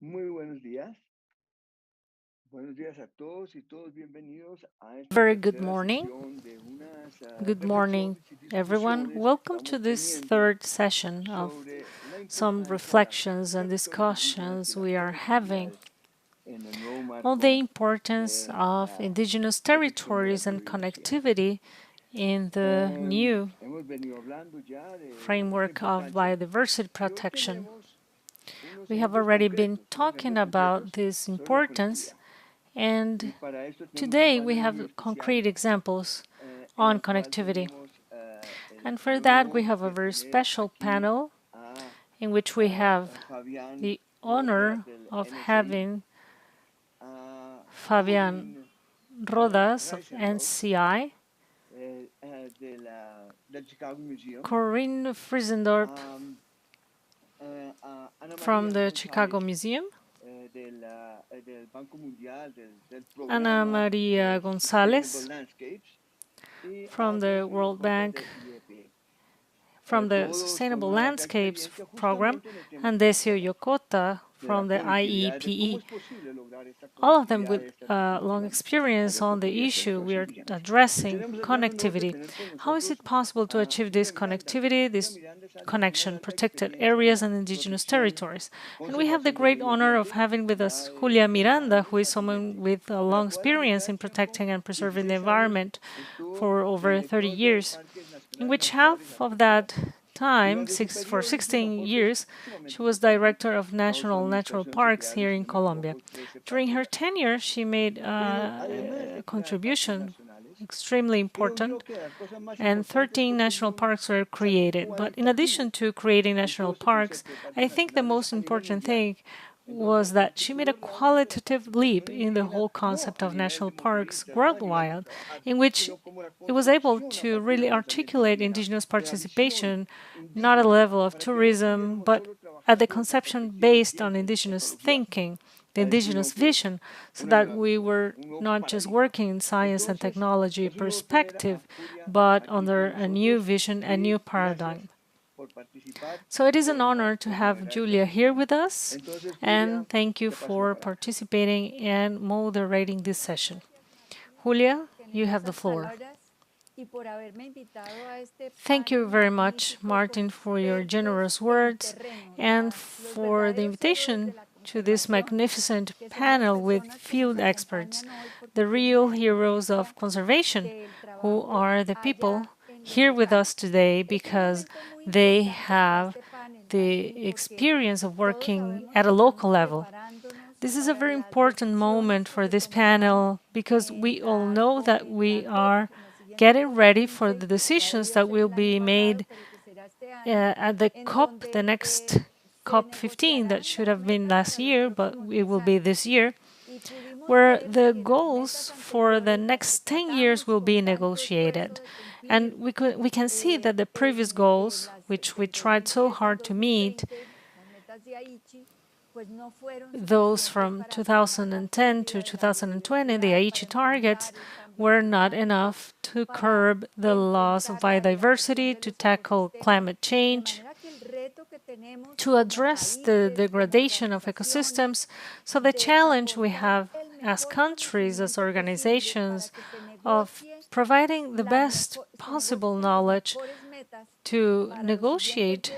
Muy buenos días. Buenos días a todos y todos bienvenidos a esta Very good tercera morning. sesión de unas Good morning, reflexiones y everyone. discusiones que Welcome to estamos this teniendo third session of sobre la some importancia de las reflections and tradiciones indígenas y discussions las we are having conectividades en el nuevo on the marco importance de of la indigenous protección de la territories and biodiversidad. connectivity in the new Hemos venido hablando ya de esta framework of importancia biodiversity y hoy protection. tenemos unos We have ejemplos already been concretos, talking about this sobre la importance, conectividad. Y and para esto tenemos un today we panel muy have especial concrete examples en on la cual connectivity. tenemos And for el that, we honor have a de very tener special aquí panel a in which we have Fabián the Rodas honor del of NSI, having a Fabian Corinne Rodas of Reisenberg NCI, del Chicago Museum, Corinne Friesendorp a, a Ana from María the Chicago González Museum, del Banco Mundial, del Ana programa Maria de Sustainable Gonzalez Landscapes y a from the Decio World Yokota Bank, de IEP. from the Todos con Sustainable una larga Landscapes experiencia Program, justamente en el tema and que vamos a Decio hablar, Yokota de la from the conectividad, de cómo IEPE. es posible lograr esta All of them conectividad with de estas distintas long experience on the reproductorias issue we territorios are indígenas. Y addressing, tenemos el gran honor de connectivity. tener con How is nosotros it possible to a achieve this Julia Miranda. connectivity, Julia this Miranda es alguien con una connection, larga protected experiencia en areas la and indigenous protección territories? y And we have the conservación del great medio honor of ambiente. having with Ya us Julia 30 Miranda, años who is someone fácilmente, with a de la long cual la experience mitad in del tiempo, protecting and preserving the 16 años, environment estuvo for de over 30 director de years, parques in nacionales which naturales half of articulados. that time, Durante su for periodo hizo un 16 aporte years, she sumamente was importante director of bajo su National Natural administración. Se Parks crearon, here si in no me Colombia. equivoco, 13 During parques her nacionales. tenure, she made Pero además a de crear parques contribution nacionales, extremely creo important, yo que las cosas más and importantes 13 fue que national dio parks were un salto created. But in addition cualitativo to creating en todo national ese parks, concepto de parques I think the nacionales most a nivel important mundial, thing en donde was that she made a articuló realmente la qualitative leap participación in the indígena, whole no concept a of nivel de national parks modelistas, no a nivel de worldwide, trabajar, in which sino como la it was able construcción a to partir really del pensamiento articulate indígena, indigenous de la visión participation, not a indígena, level of para que no tourism, pudiéramos but solo at the trabajar desde la conception perspectiva de based on ciencia y indigenous tecnología, thinking, the indigenous sino que vision, so una that nueva we visión, were un nuevo not just paradigma. working in science and Entonces, technology es un honor tener a perspective, Julia but aquí under con a new nosotros vision, a y new gracias paradigm. por participar So it y is an por honor to por have moderar esta Julia here sesión. with us, Entonces, Julia, and thank you te paso la for palabra. participating and moderating this session. Julia, you have the floor. Thank you very much, Martin, for your generous words and for the invitation to this magnificent panel with field experts, the real heroes of conservation, who are the people here with us today because they have the experience of working at a local level. This is a very important moment for this panel because we all know that we are getting ready for the decisions that will be made at the COP, the next COP15 that should have been last year, but it will be this year, where the goals for the next 10 years will be negotiated. And we can see that the previous goals, which we tried so hard to meet, those from 2010 to 2020, the Aichi targets, were not enough to curb the loss of biodiversity, to tackle climate change, to address the degradation of ecosystems. So the challenge we have as countries, as organizations, of providing the best possible knowledge to negotiate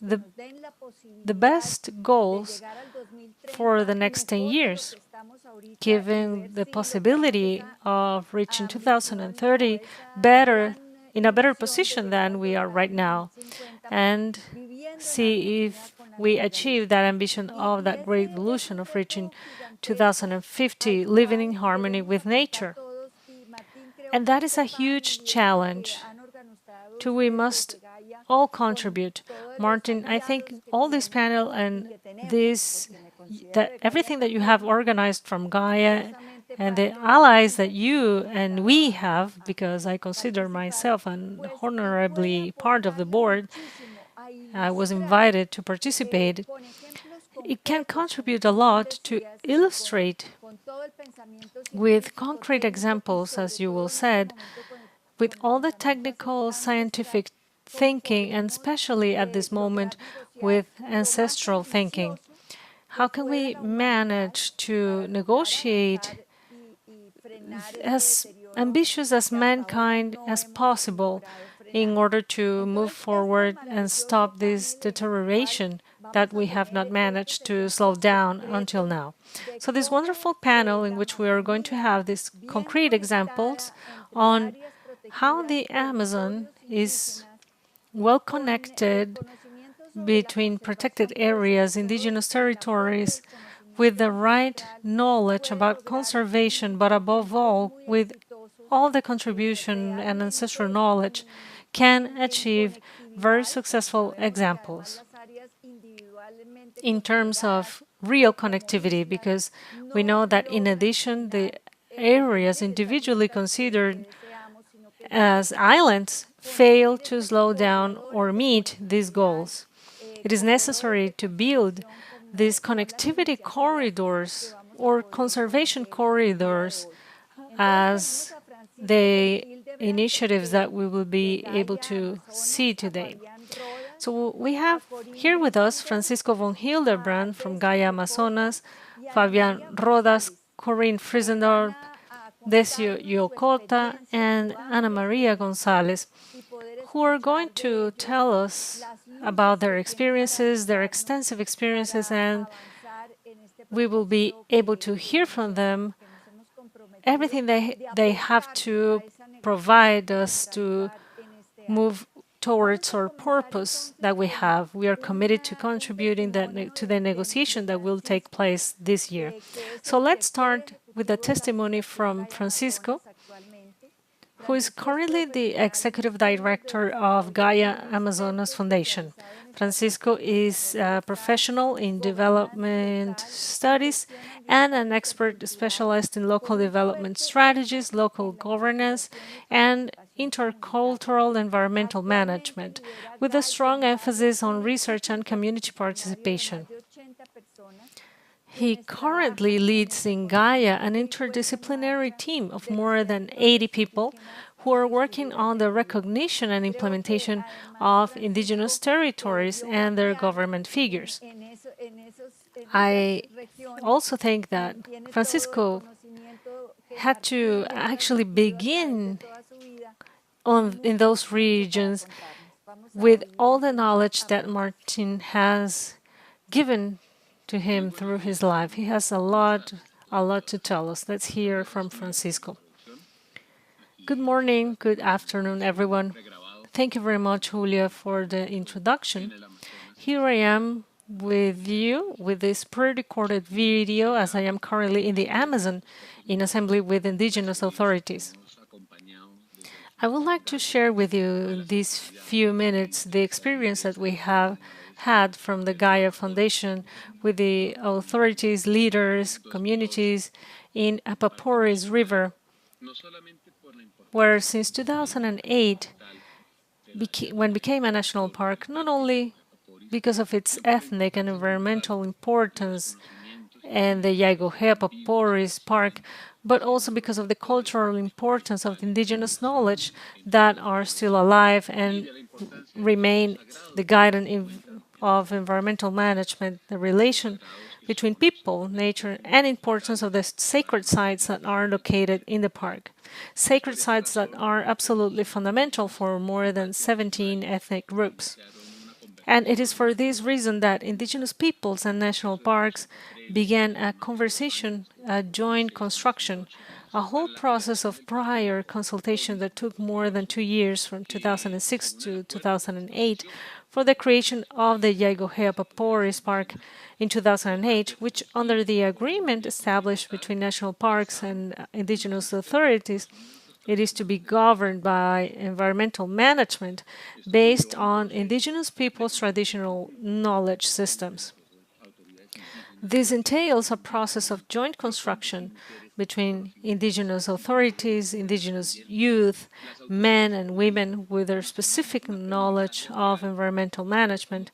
the best goals for the next 10 years, given the possibility of reaching 2030 better, in a better position than we are right now, and see if we achieve that ambition of that great illusion of reaching 2050, living in harmony with nature. And that is a huge challenge to we must all contribute. Martin, I think all this panel and this, that everything that you have organized from Gaia and the allies that you and we have, because I consider myself an honorably part of the board, I was invited to participate. It can contribute a lot to illustrate with concrete examples, as you will said, with all the technical, scientific thinking, and especially at this moment with ancestral thinking, how can we manage to negotiate as ambitious as mankind as possible in order to move forward and stop this deterioration that we have not managed to slow down until now. So this wonderful panel in which we are going to have these concrete examples on how the Amazon is well connected between protected areas, indigenous territories, with the right knowledge about conservation, but above all, with all the contribution and ancestral knowledge, can achieve very successful examples in terms of real connectivity, because we know that in addition, the areas individually considered as islands fail to slow down or meet these goals. It is necessary to build these connectivity corridors or conservation corridors as the initiatives that we will be able to see today. So we have here with us Francisco von Hildebrand from Gaia Amazonas, Fabian Rodas, Corinne Frisendorp, Decio Yokota, and Ana Maria Gonzalez, who are going to tell us about their experiences, their extensive experiences, and we will be able to hear from them everything they have to provide us to move towards our purpose that we have. We are committed to contributing to the negotiation that will take place this year. So let's start with a testimony from Francisco, who is currently the executive director of Gaia Amazonas Foundation. Francisco is a professional in development studies and an expert specialized in local development strategies, local governance, and intercultural environmental management, with a strong emphasis on research and community participation. He currently leads in Gaia an interdisciplinary team of more than 80 people who are working on the recognition and implementation of indigenous territories and their government figures. I also think that Francisco had to actually begin in those regions with all the knowledge that Martin has given to him through his life. He has a lot to tell us. Let's hear from Francisco. Good morning, good afternoon, everyone. Thank you very much, Julia, for the introduction. Here I am with you with this pre-recorded video, as I am currently in the Amazon in assembly with indigenous authorities. I would like to share with you these few minutes the experience that we have had from the Gaia Foundation with the authorities, leaders, communities in Apaporis River, where since 2008, when became a national park, not only because of its ethnic and environmental importance and the Yaigojea Paporis Park, but also because of the cultural importance of the indigenous knowledge that are still alive and remain the guidance of environmental management, the relation between people, nature, and importance of the sacred sites that are located in the park. Sacred sites that are absolutely fundamental for more than 17 ethnic groups. And it is for this reason that indigenous peoples and national parks began a conversation, a joint construction, a whole process of prior consultation that took more than 2 years from 2006 to 2008 for the creation of the Yaigojea Paporis Park in 2008, which under the agreement established between national parks and indigenous authorities, it is to be governed by environmental management based on indigenous people's traditional knowledge systems. This entails a process of joint construction between indigenous authorities, indigenous youth, men and women with their specific knowledge of environmental management,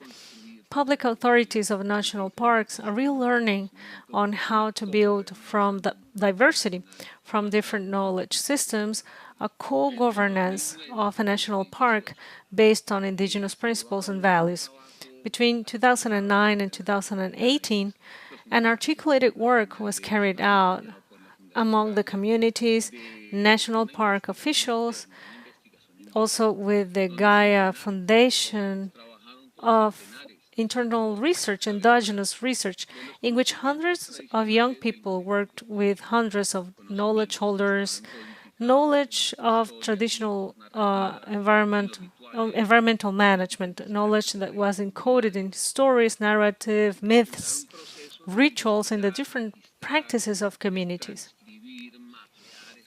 public authorities of national parks, a real learning on how to build from the diversity, from different knowledge systems, a co-governance of a national park based on indigenous principles and values. Between 2009 and 2018, An articulated work was carried out among the communities, national park officials, also with the Gaia Foundation of internal research, endogenous research, in which hundreds of young people worked with hundreds of knowledge holders, knowledge of traditional environmental management, knowledge that was encoded in stories, narrative, myths, rituals, and the different practices of communities.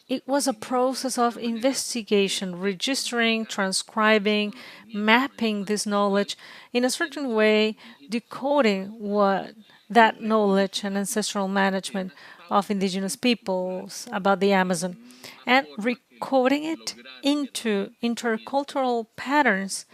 It was a process of investigation, registering, transcribing, mapping this knowledge in a certain way, decoding what that knowledge and ancestral management of indigenous peoples about the Amazon, and recoding it into intercultural patterns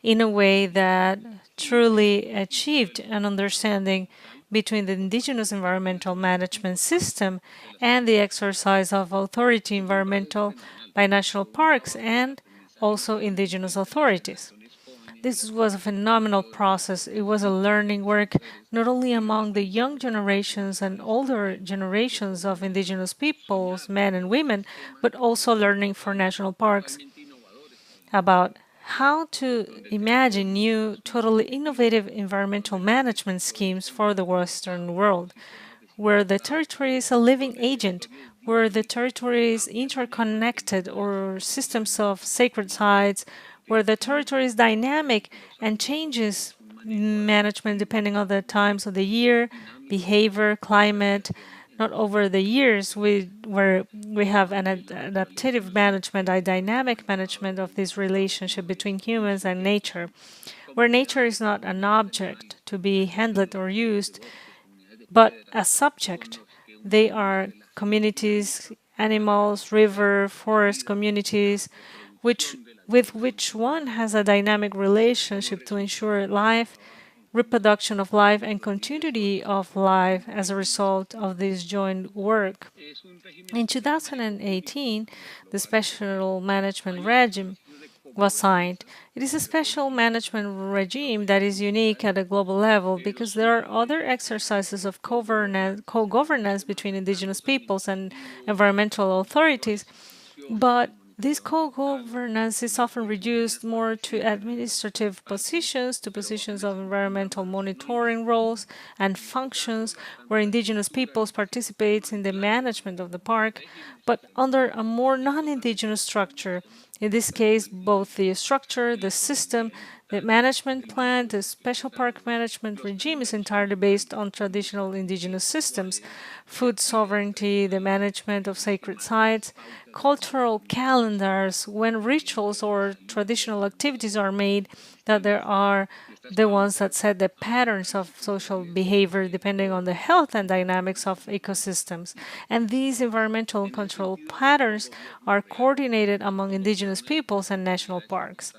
in a way that truly achieved an understanding between the indigenous environmental management system and the exercise of authority environmental by national parks and also indigenous authorities. This was a phenomenal process. It was a learning work not only among the young generations and older generations of indigenous peoples, men and women, but also learning for national parks about how to imagine new, totally innovative environmental management schemes for the Western world, where the territory is a living agent, where the territory is interconnected or systems of sacred sites, where the territory is dynamic and changes management depending on the times of the year, behavior, climate, not over the years where we have an adaptive management, a dynamic management of this relationship between humans and nature, where nature is not an object to be handled or used, but a subject. They are communities, animals, river, forest communities, which with which one has a dynamic relationship to ensure life, reproduction of life, and continuity of life as a result of this joint work. In 2018, the Special Management Regime was signed. It is a special management regime that is unique at a global level because there are other exercises of co-governance between indigenous peoples and environmental authorities, but this co-governance is often reduced more to administrative positions, to positions of environmental monitoring roles and functions where indigenous peoples participate in the management of the park, but under a more non-indigenous structure. In this case, both the structure, the system, the management plan, the special park management regime is entirely based on traditional indigenous systems, food sovereignty, the management of sacred sites, cultural calendars, when rituals or traditional activities are made, that there are the ones that set the patterns of social behavior depending on the health and dynamics of ecosystems. And these environmental control patterns are coordinated among indigenous peoples and national parks.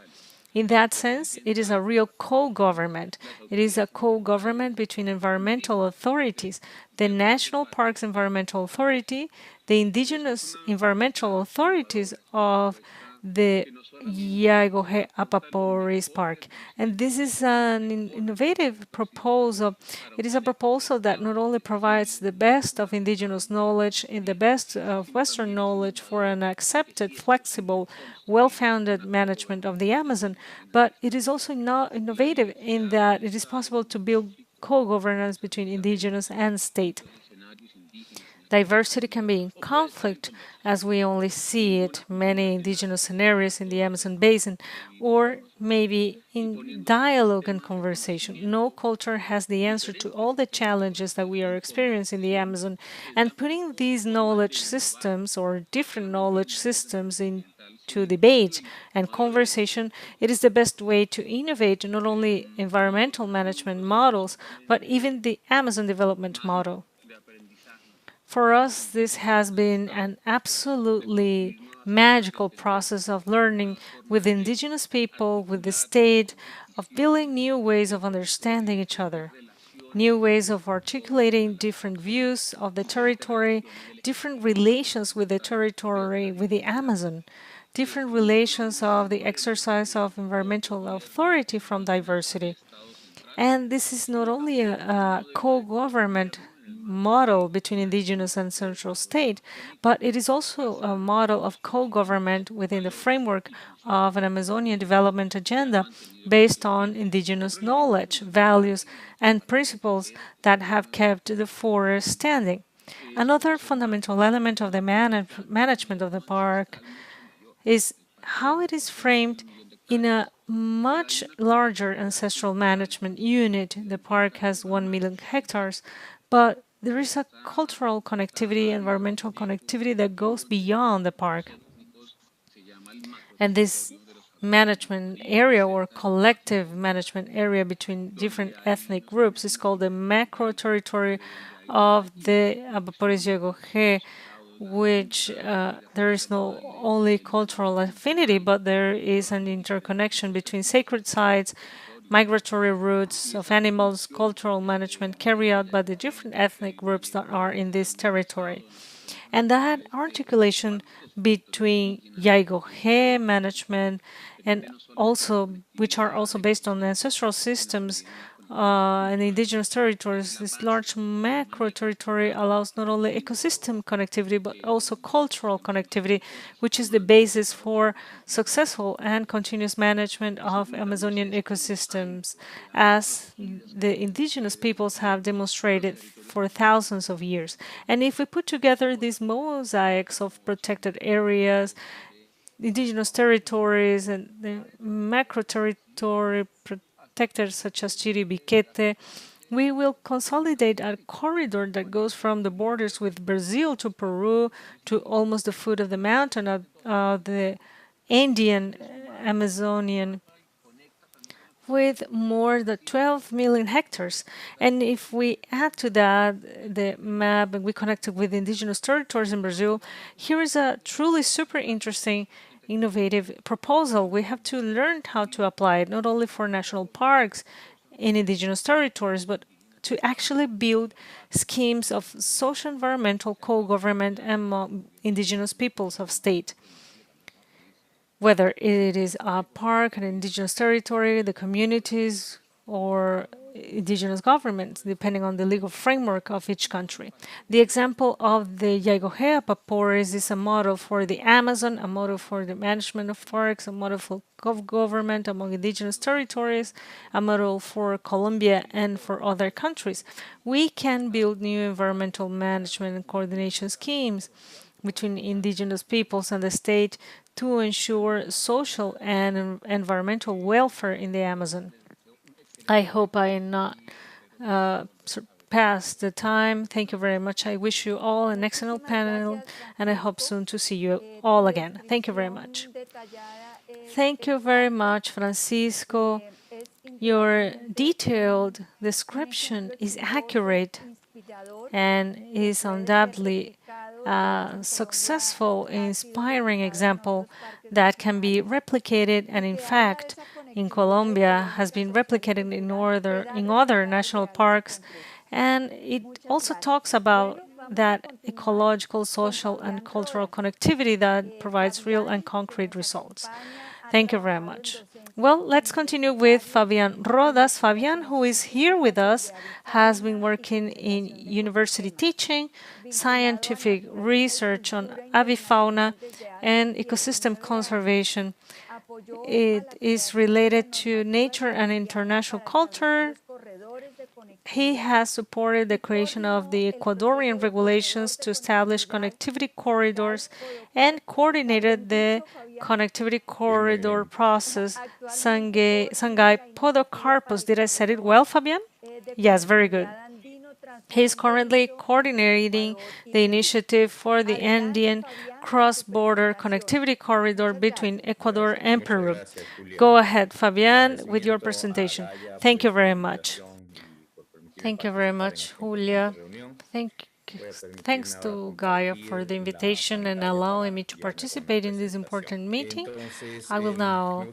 In that sense, it is a real co-government. It is a co-government between environmental authorities, the National Parks Environmental Authority, the indigenous environmental authorities of the Yagohe Apaporis Park. And this is an innovative proposal. It is a proposal that not only provides the best of indigenous knowledge and the best of Western knowledge for an accepted, flexible, well-founded management of the Amazon, but it is also innovative in that it is possible to build co-governance between indigenous and state. Diversity can be in conflict, as we only see it many indigenous scenarios in the Amazon basin, or maybe in dialogue and conversation. No culture has the answer to all the challenges that we are experiencing in the Amazon, and putting these knowledge systems or different knowledge systems into debate and conversation, it is the best way to innovate not only environmental management models, but even the Amazon development model. For us, this has been an absolutely magical process of learning with indigenous people, with the state, of building new ways of understanding each other, new ways of articulating different views of the territory, different relations with the territory, with the Amazon, different relations of the exercise of environmental authority from diversity. And this is not only a co-government model between indigenous and central state, but it is also a model of co-government within the framework of an Amazonian development agenda based on indigenous knowledge, values, and principles that have kept the forest standing. Another fundamental element of the management of the park is how it is framed in a much larger ancestral management unit. The park has 1 million hectares, but there is a cultural connectivity, environmental connectivity that goes beyond the park. And this management area or collective management area between different ethnic groups is called the macro territory of the Abaporis which there is no only cultural affinity, but there is an interconnection between sacred sites, migratory routes of animals, cultural management carried out by the different ethnic groups that are in this territory. And that articulation between Yaigohe management and also, which are also based on ancestral systems and indigenous territories, this large macro territory allows not only ecosystem connectivity but also cultural connectivity, which is the basis for successful and continuous management of Amazonian ecosystems, as the indigenous peoples have demonstrated for thousands of years. And if we put together these mosaics of protected areas, indigenous territories, and the macro territory protectors such as Chiribiquete, we will consolidate a corridor that goes from the borders with Brazil to Peru to almost the foot of the mountain of the Andean Amazonian with more than 12 million hectares. And if we add to that the map and we connect it with indigenous territories in Brazil, here is a truly super interesting, innovative proposal. We have to learn how to apply it, not only for national parks in indigenous territories, but to actually build schemes of social environmental co-government among indigenous peoples of state, whether it is a park, an indigenous territory, the communities, or indigenous governments, depending on the legal framework of each country. The example of the Yaigojea Papores is a model for the Amazon, a model for the management of parks, a model for government among indigenous territories, a model for Colombia and for other countries. We can build new environmental management and coordination schemes between indigenous peoples and the state to ensure social and environmental welfare in the Amazon. I hope I not surpassed the time. Thank you very much. I wish you all an excellent panel, and I hope soon to see you all again. Thank you very much. Thank you very much, Francisco. Your detailed description is accurate and is undoubtedly a successful, inspiring example that can be replicated, and in fact, in Colombia has been replicated in other national parks. And it also talks about that ecological, social, and cultural connectivity that provides real and concrete results. Thank you very much. Well, let's continue with Fabian Rodas. Fabian, who is here with us, has been working in university teaching, scientific research on avifauna, and ecosystem conservation. It is related to nature and international culture. He has supported the creation of the Ecuadorian regulations to establish connectivity corridors and coordinated the connectivity corridor process. Sangay Podocarpus. Did I say it well, Fabian? Yes, very good. He is currently coordinating the initiative for the Andean cross-border connectivity corridor between Ecuador and Peru. Go ahead, Fabian, with your presentation. Thank you very much. Thank you very much, Julia. Thank, thanks to Gaia for the invitation and allowing me to participate in this important meeting. I will now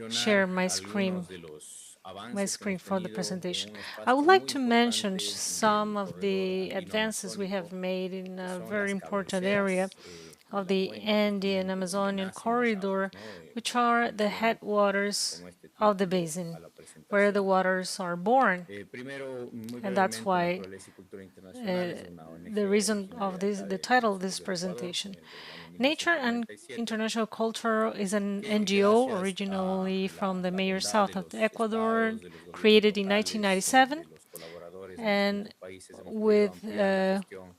share my screen for the presentation. I would like to mention some of the advances we have made in a very important area of the Andean Amazonian corridor, which are the headwaters of the basin where the waters are born. And that's why the reason of the title of this presentation. Nature and International Culture is an NGO originally from the mayor south of Ecuador, created in 1997, and with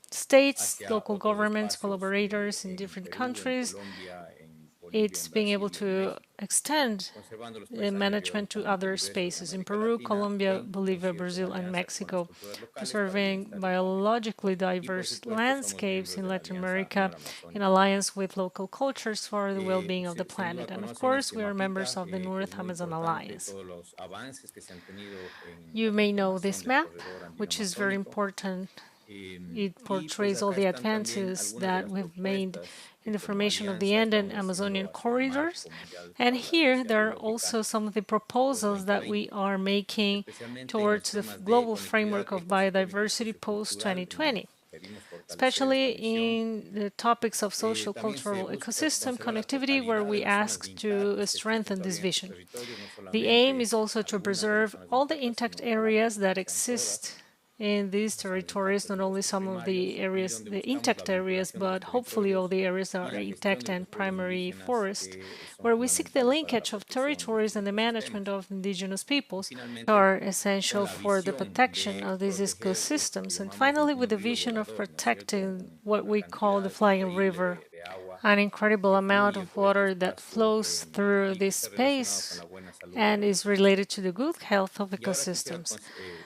states, local governments, collaborators in different countries, it's being able to extend management to other spaces in Peru, Colombia, Bolivia, Brazil, and Mexico, preserving biologically diverse landscapes in Latin America in alliance with local cultures for the well being of the planet. And of course, we are members of the North Amazon Alliance. You may know this map, which is very important. It portrays all the advances that we've made in the formation of the Andean Amazonian corridors. And here there are also some of the proposals that we are making towards the global framework of biodiversity post 2020, especially in the topics of social, cultural, ecosystem connectivity, where we ask to strengthen this vision. The aim is also to preserve all the intact areas that exist in these territories, not only some of the areas, the intact areas, but hopefully all the areas that are intact and primary forest, where we seek the linkage of territories and the management of indigenous peoples are essential for the protection of these ecosystems. And finally, with the vision of protecting what we call the flying river, an incredible amount of water that flows through this space and is related to the good health of ecosystems.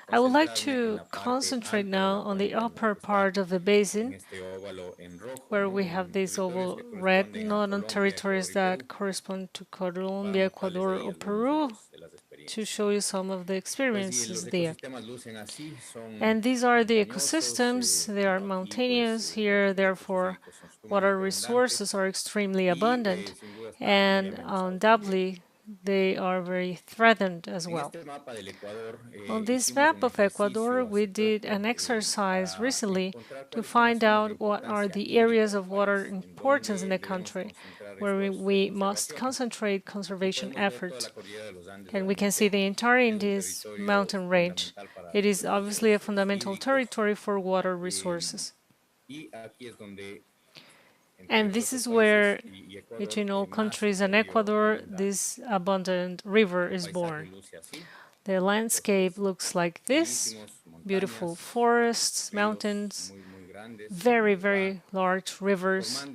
I would like to concentrate now on the upper part of the basin, where we have this oval red, not on territories that correspond to Colombia, Ecuador, or Peru, to show you some of the experiences there. And these are the ecosystems. They are mountainous here, therefore water resources are extremely abundant, and undoubtedly they are very threatened as well. On this map of Ecuador, we did an exercise recently to find out what are the areas of water importance in the country where we must concentrate conservation efforts. And we can see the entire Andes mountain range. It is obviously a fundamental territory for water resources. And this is where, between all countries and Ecuador, this abundant river is born. The landscape looks like this: beautiful forests, mountains, very, very large rivers,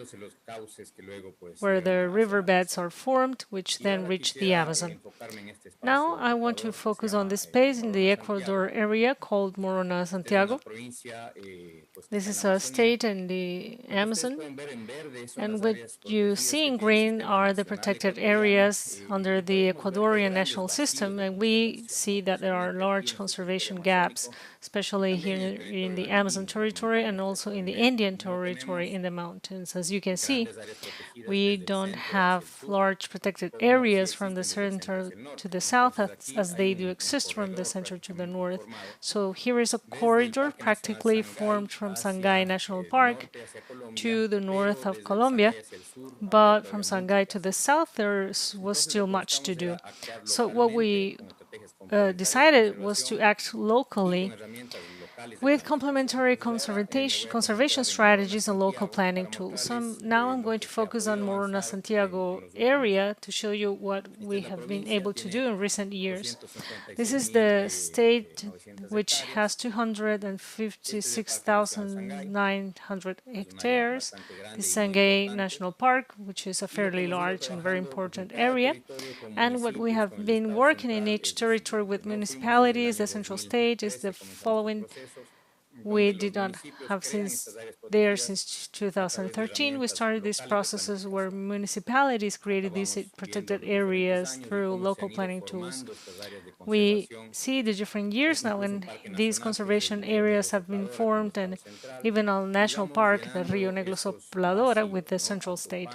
where the riverbeds are formed, which then reach the Amazon. Now I want to focus on the space in the Ecuador area called Morona Santiago. This is a state in the Amazon, and what you see in green are the protected areas under the Ecuadorian national system, and we see that there are large conservation gaps, especially here in the Amazon territory and also in the Andean territory in the mountains. As you can see, we don't have large protected areas from the center to the south as they do exist from the center to the north. So here is a corridor practically formed from Sangay National Park to the north of Colombia, but from Sangay to the south there was still much to do. So what we decided was to act locally with complementary conservation strategies and local planning tools. So now I'm going to focus on Morona Santiago area to show you what we have been able to do in recent years. This is the state which has 256,900 hectares, the Sangay National Park, which is a fairly large and very important area. And what we have been working in each territory with municipalities, the central state, is the following. We did not have since 2013. We started these processes where municipalities created these protected areas through local planning tools. We see the different years now when these conservation areas have been formed, and even a national park, the Rio Negro Sopladora, with the central state.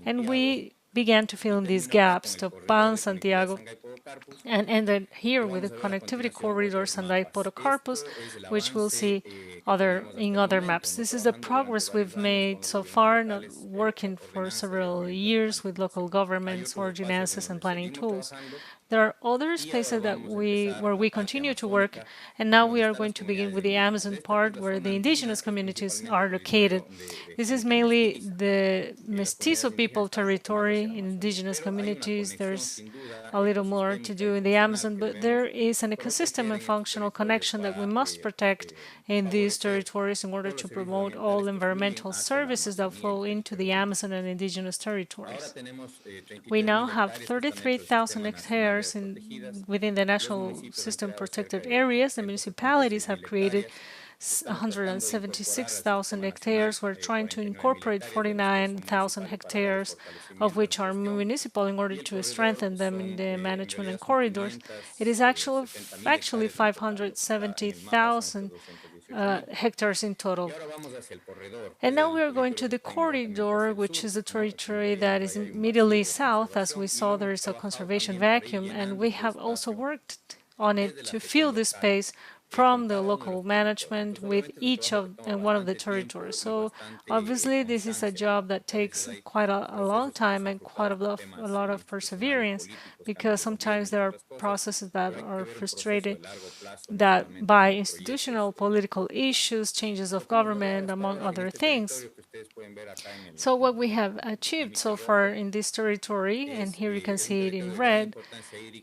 And we began to fill in these gaps to Pan, Santiago, and ended here with the connectivity corridor Sandai Podocarpus, which we'll see in other maps. This is the progress we've made so far, not working for several years with local governments, ordinances, and planning tools. There are other spaces that where we continue to work, and now we are going to begin with the Amazon part where the indigenous communities are located. This is mainly the Mestizo people territory, indigenous communities. There's a little more to do in the Amazon, but there is an ecosystem and functional connection that we must protect in these territories in order to promote all environmental services that flow into the Amazon and indigenous territories. We now have 33,000 hectares within the national system protected areas. The municipalities have created 176,000 hectares. We're trying to incorporate 49,000 hectares, of which are municipal, in order to strengthen them in the management and corridors. It is actually 570,000 hectares in total. And now we are going to the corridor, which is the territory that is immediately south. As we saw, there is a conservation vacuum, and we have also worked on it to fill this space from the local management with each of and one of the territories. So obviously, this is a job that takes quite a long time and quite a lot of perseverance, because sometimes there are processes that are frustrated that by institutional political issues, changes of government, among other things. So what we have achieved so far in this territory, and here you can see it in red,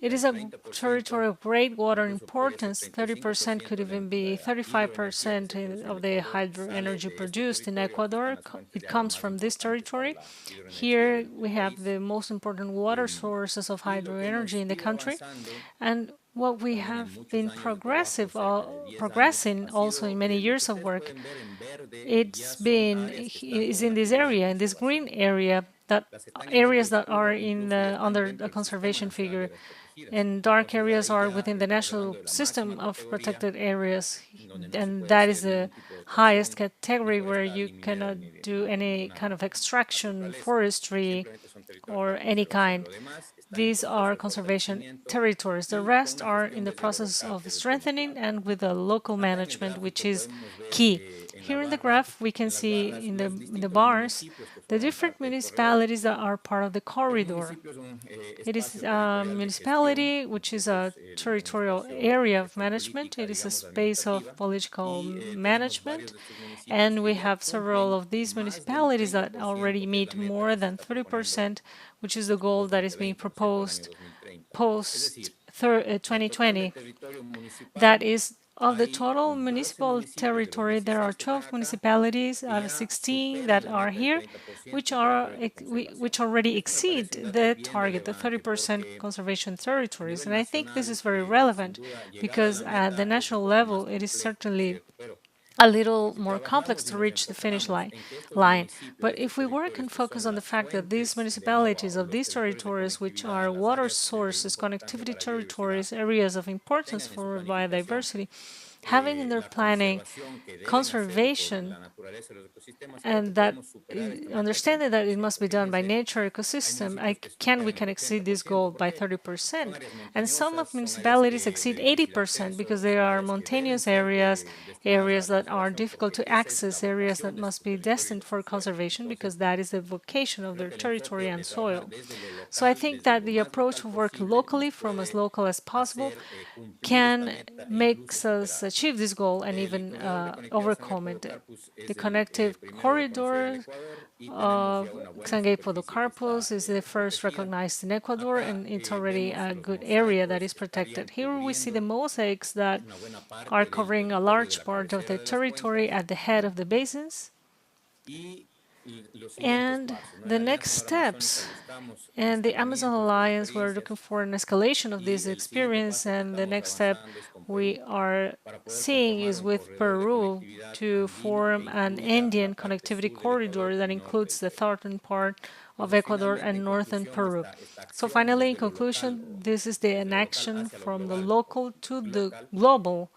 it is a territory of great water importance. 30% could even be 35% of the hydro energy produced in Ecuador. It comes from this territory. Here we have the most important water sources of hydro energy in the country. And what we have been progressing also in many years of work, is in this area, in this green area, that areas that are under the conservation figure, and dark areas are within the national system of protected areas, and that is the highest category where you cannot do any kind of extraction, forestry, or any kind. These are conservation territories. The rest are in the process of strengthening and with the local management, which is key. Here in the graph, we can see in the bars the different municipalities that are part of the corridor. It is a municipality, which is a territorial area of management. It is a space of political management. And we have several of these municipalities that already meet more than 30%, which is the goal that is being proposed post 2020. That is, of the total municipal territory, there are 12 municipalities out of 16 that are here, which already exceed the target, the 30% conservation territories. And I think this is very relevant because at the national level, it is certainly a little more complex to reach the finish line. But if we work and focus on the fact that these municipalities of these territories, which are water sources, connectivity territories, areas of importance for biodiversity, having in their planning conservation, and that understanding that it must be done by nature ecosystem, we can exceed this goal by 30%. And some of municipalities exceed 80% because they are mountainous areas, areas that are difficult to access, areas that must be destined for conservation because that is the vocation of their territory and soil. So I think that the approach of work locally, from as local as possible, can make us achieve this goal and even overcome it. The connective corridor of Xangay Podocarpus is the first recognized in Ecuador, and it's already a good area that is protected. Here we see the mosaics that are covering a large part of the territory at the head of the basins. And the next steps, and the Amazon Alliance, we're looking for an escalation of this experience, and the next step we are seeing is with Peru to form an Andean connectivity corridor that includes the southern part of Ecuador and northern Peru. So finally, in conclusion, this is the inaction from the local to the global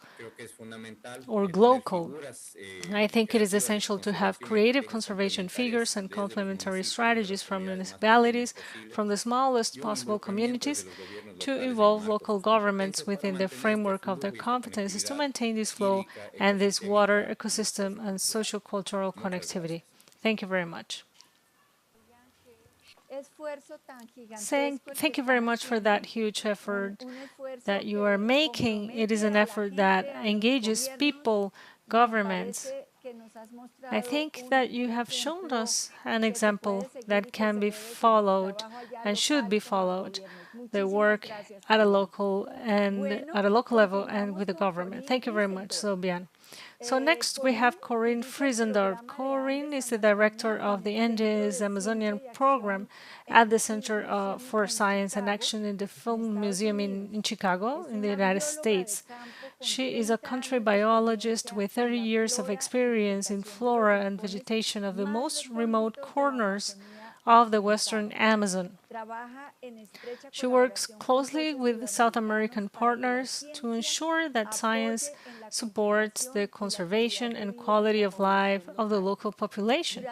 or glocal. I think it is essential to have creative conservation figures and complementary strategies from municipalities, from the smallest possible communities, to involve local governments within the framework of their competencies to maintain this flow and this water ecosystem and socio-cultural connectivity. Thank you very much. saying thank you very much for that huge effort that you are making. It is an effort that engages people, governments. I think that you have shown us an example that can be followed and should be followed. The work at a local level and with the government. Thank you very much, Sobian. So next we have Corinne Friesendorf. Corinne is the director of the Andes Amazonian program at the Center for Science and Action in the Film Museum in Chicago, in the United States. She is a country biologist with 30 years of experience in flora and vegetation of the most remote corners of the western Amazon. She works closely with South American partners to ensure that science supports the conservation and quality of life of the local population.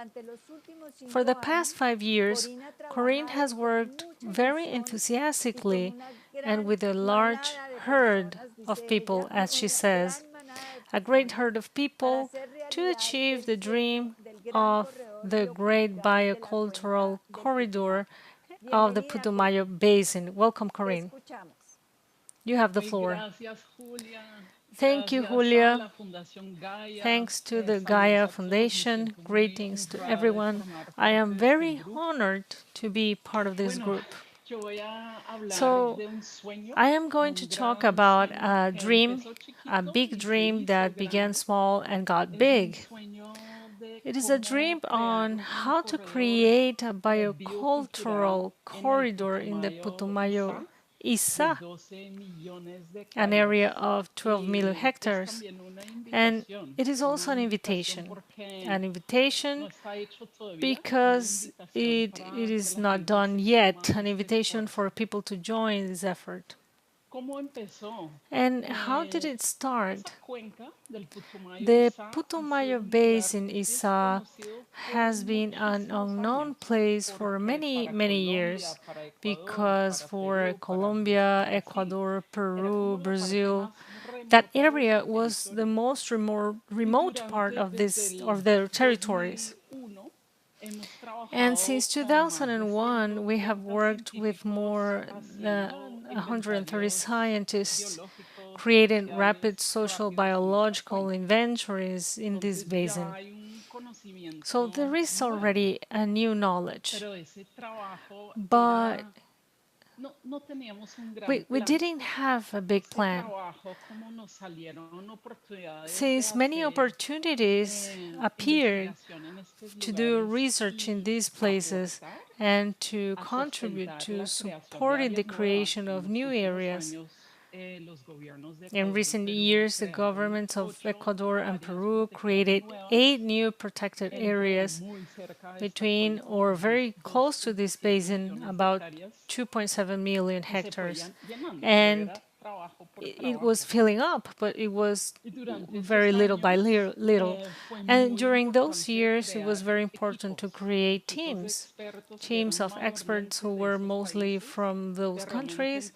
For the past 5 years, Corinne has worked very enthusiastically and with a large herd of people, as she says, a great herd of people, to achieve the dream of the great biocultural corridor of the Putumayo Basin. Welcome, Corinne. You have the floor. Thank you, Julia. Thanks to the Gaia Foundation. Greetings to everyone. I am very honored to be part of this group. So, I am going to talk about a dream, a big dream that began small and got big. It is a dream on how to create a biocultural corridor in the Putumayo Isa, an area of 12 million hectares. And it is also an invitation because it is not done yet, an invitation for people to join this effort. And how did it start? The Putumayo Basin has been an unknown place for many, many years because for Colombia, Ecuador, Peru, Brazil, that area was the most remote part of their territories. And since 2001, we have worked with more than 130 scientists creating rapid social biological inventories in this basin. So there is already a new knowledge. But we didn't have a big plan. Since many opportunities appeared to do research in these places and to contribute to supporting the creation of new areas. In recent years, the governments of Ecuador and Peru created 8 new protected areas between or very close to this basin, about 2.7 million hectares. And it was filling up, but it was very little by little. And during those years, it was very important to create teams of experts who were mostly from those countries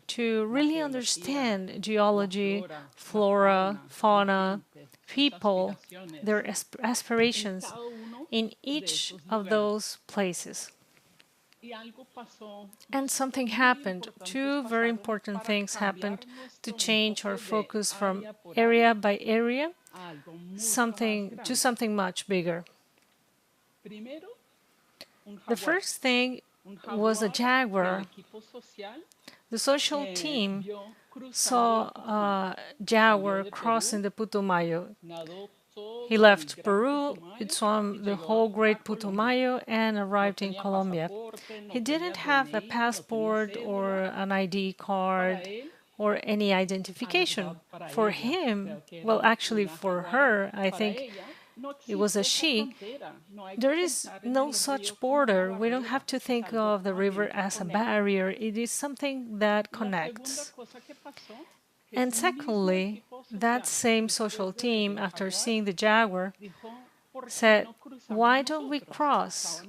to really understand geology, flora, fauna, people, their aspirations in each of those places. And something happened. 2 very important things happened to change our focus from area by area to something much bigger. The first thing was a jaguar. The social team saw a jaguar crossing the Putumayo. He left Peru, it swam the whole Great Putumayo, and arrived in Colombia. He didn't have a passport or an ID card or any identification. For him, well, actually for her, I think it was a she, there is no such border. We don't have to think of the river as a barrier. It is something that connects. And secondly, that same social team, after seeing the jaguar, said, why don't we cross?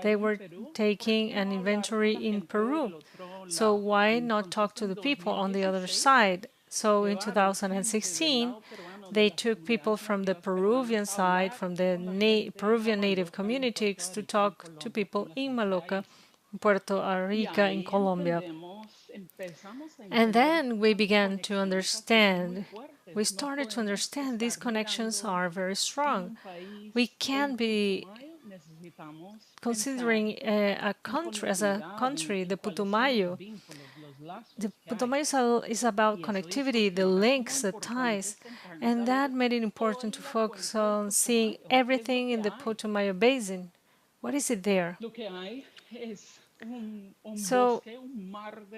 They were taking an inventory in Peru, so why not talk to the people on the other side? So in 2016, They took people from the Peruvian side, from the Peruvian native communities, to talk to people in Maloca, Puerto Rica, in Colombia. And then we began to understand, we started to understand these connections are very strong. We can be considering a country as a country, the Putumayo. The Putumayo is about connectivity, the links, the ties, and that made it important to focus on seeing everything in the Putumayo basin. What is it there? So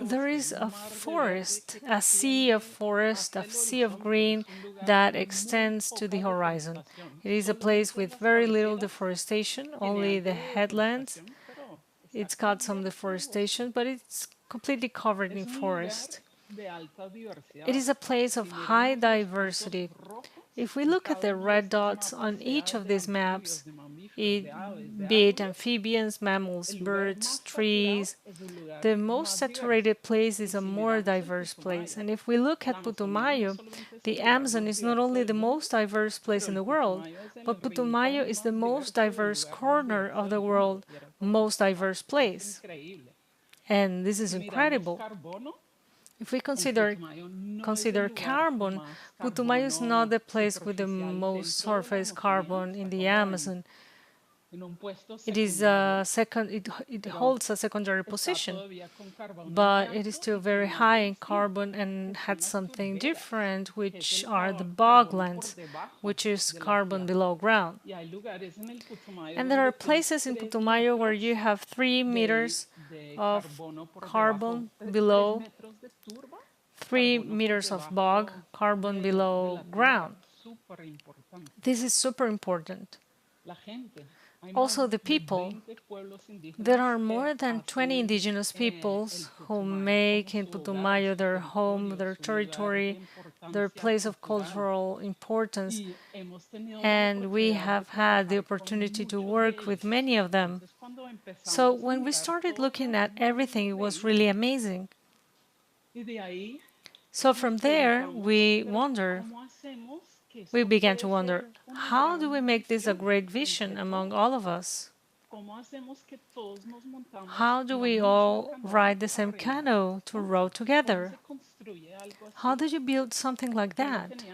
there is a forest, a sea of forest, a sea of green that extends to the horizon. It is a place with very little deforestation, only the headlands. It's got some deforestation, but it's completely covered in forest. It is a place of high diversity. If we look at the red dots on each of these maps, be it amphibians, mammals, birds, trees, the most saturated place is a more diverse place. And if we look at Putumayo, the Amazon is not only the most diverse place in the world, but Putumayo is the most diverse corner of the world, most diverse place. And this is incredible. If we consider carbon, Putumayo is not the place with the most surface carbon in the Amazon. It is it holds a secondary position, but it is still very high in carbon and had something different, which are the boglands, which is carbon below ground. And there are places in Putumayo where you have 3 meters of carbon below, 3 meters of bog, carbon below ground. This is super important. Also, the people. There are more than 20 indigenous peoples who make in Putumayo their home, their territory, their place of cultural importance, and we have had the opportunity to work with many of them. So when we started looking at everything, it was really amazing. So from there, we began to wonder, how do we make this a great vision among all of us? How do we all ride the same canoe to row together? How do you build something like that?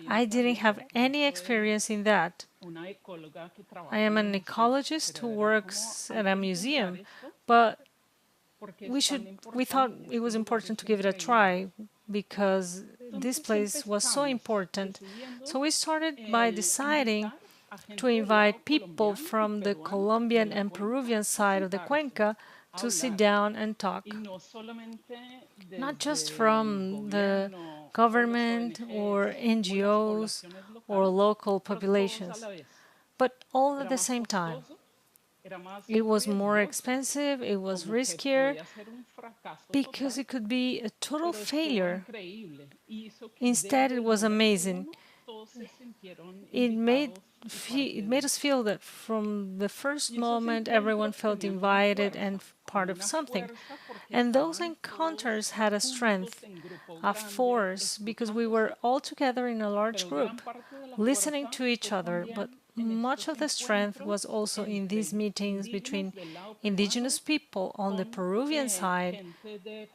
I didn't have any experience in that. I am an ecologist who works at a museum, but we thought it was important to give it a try because this place was so important. So we started by deciding to invite people from the Colombian and Peruvian side of the Cuenca to sit down and talk. Not just from the government or NGOs or local populations, but all at the same time. It was more expensive, it was riskier, because it could be a total failure. Instead, it was amazing. It made us feel that from the first moment, everyone felt invited and part of something. And those encounters had a strength, a force, because we were all together in a large group, listening to each other, but much of the strength was also in these meetings between indigenous people on the Peruvian side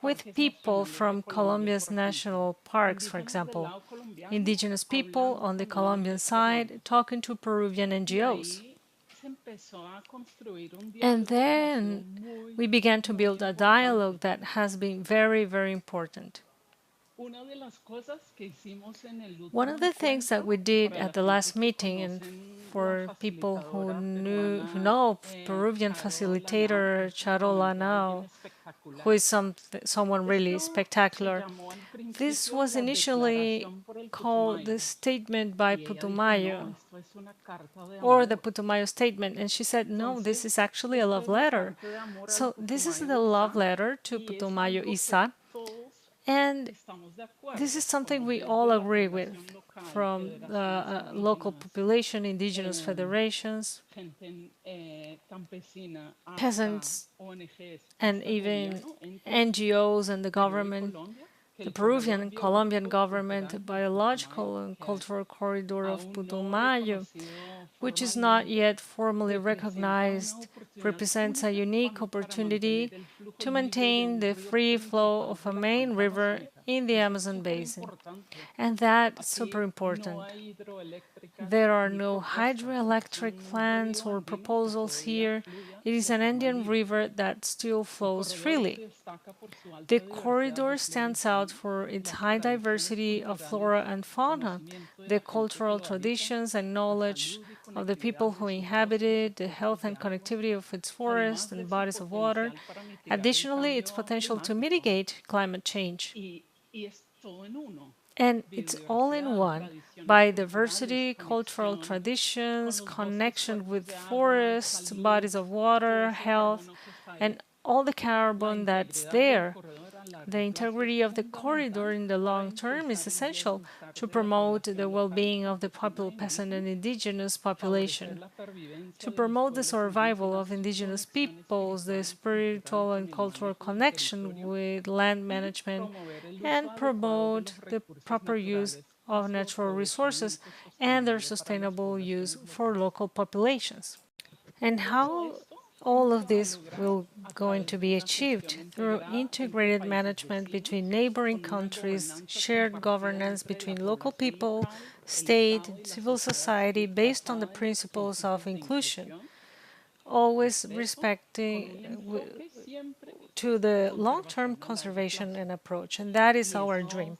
with people from Colombia's national parks, for example. Indigenous people on the Colombian side talking to Peruvian NGOs. And then we began to build a dialogue that has been very, very important. One of the things that we did at the last meeting, and for people who know Peruvian facilitator Charola now, who is someone really spectacular, this was initially called the statement by Putumayo, or the Putumayo statement, and she said, no, this is actually a love letter. So this is the love letter to Putumayo Isa, and this is something we all agree with, from the local population, indigenous federations, peasants, and even NGOs and the government. the Peruvian and Colombian government biological and cultural corridor of Putumayo, which is not yet formally recognized, represents a unique opportunity to maintain the free flow of a main river in the Amazon basin. And that's super important. There are no hydroelectric plants or proposals here. It is an Indian river that still flows freely. The corridor stands out for its high diversity of flora and fauna, the cultural traditions and knowledge of the people who inhabit it, the health and connectivity of its forests and bodies of water, additionally, its potential to mitigate climate change. And it's all in one biodiversity, cultural traditions, connection with forests, bodies of water, health, and all the carbon that's there. The integrity of the corridor in the long term is essential to promote the well being of the peasant and indigenous population, to promote the survival of indigenous peoples, the spiritual and cultural connection with land management, and promote the proper use of natural resources and their sustainable use for local populations. And how all of this will going to be achieved through integrated management between neighboring countries, shared governance between local people, state, civil society based on the principles of inclusion, always respecting to the long-term conservation and approach. And that is our dream.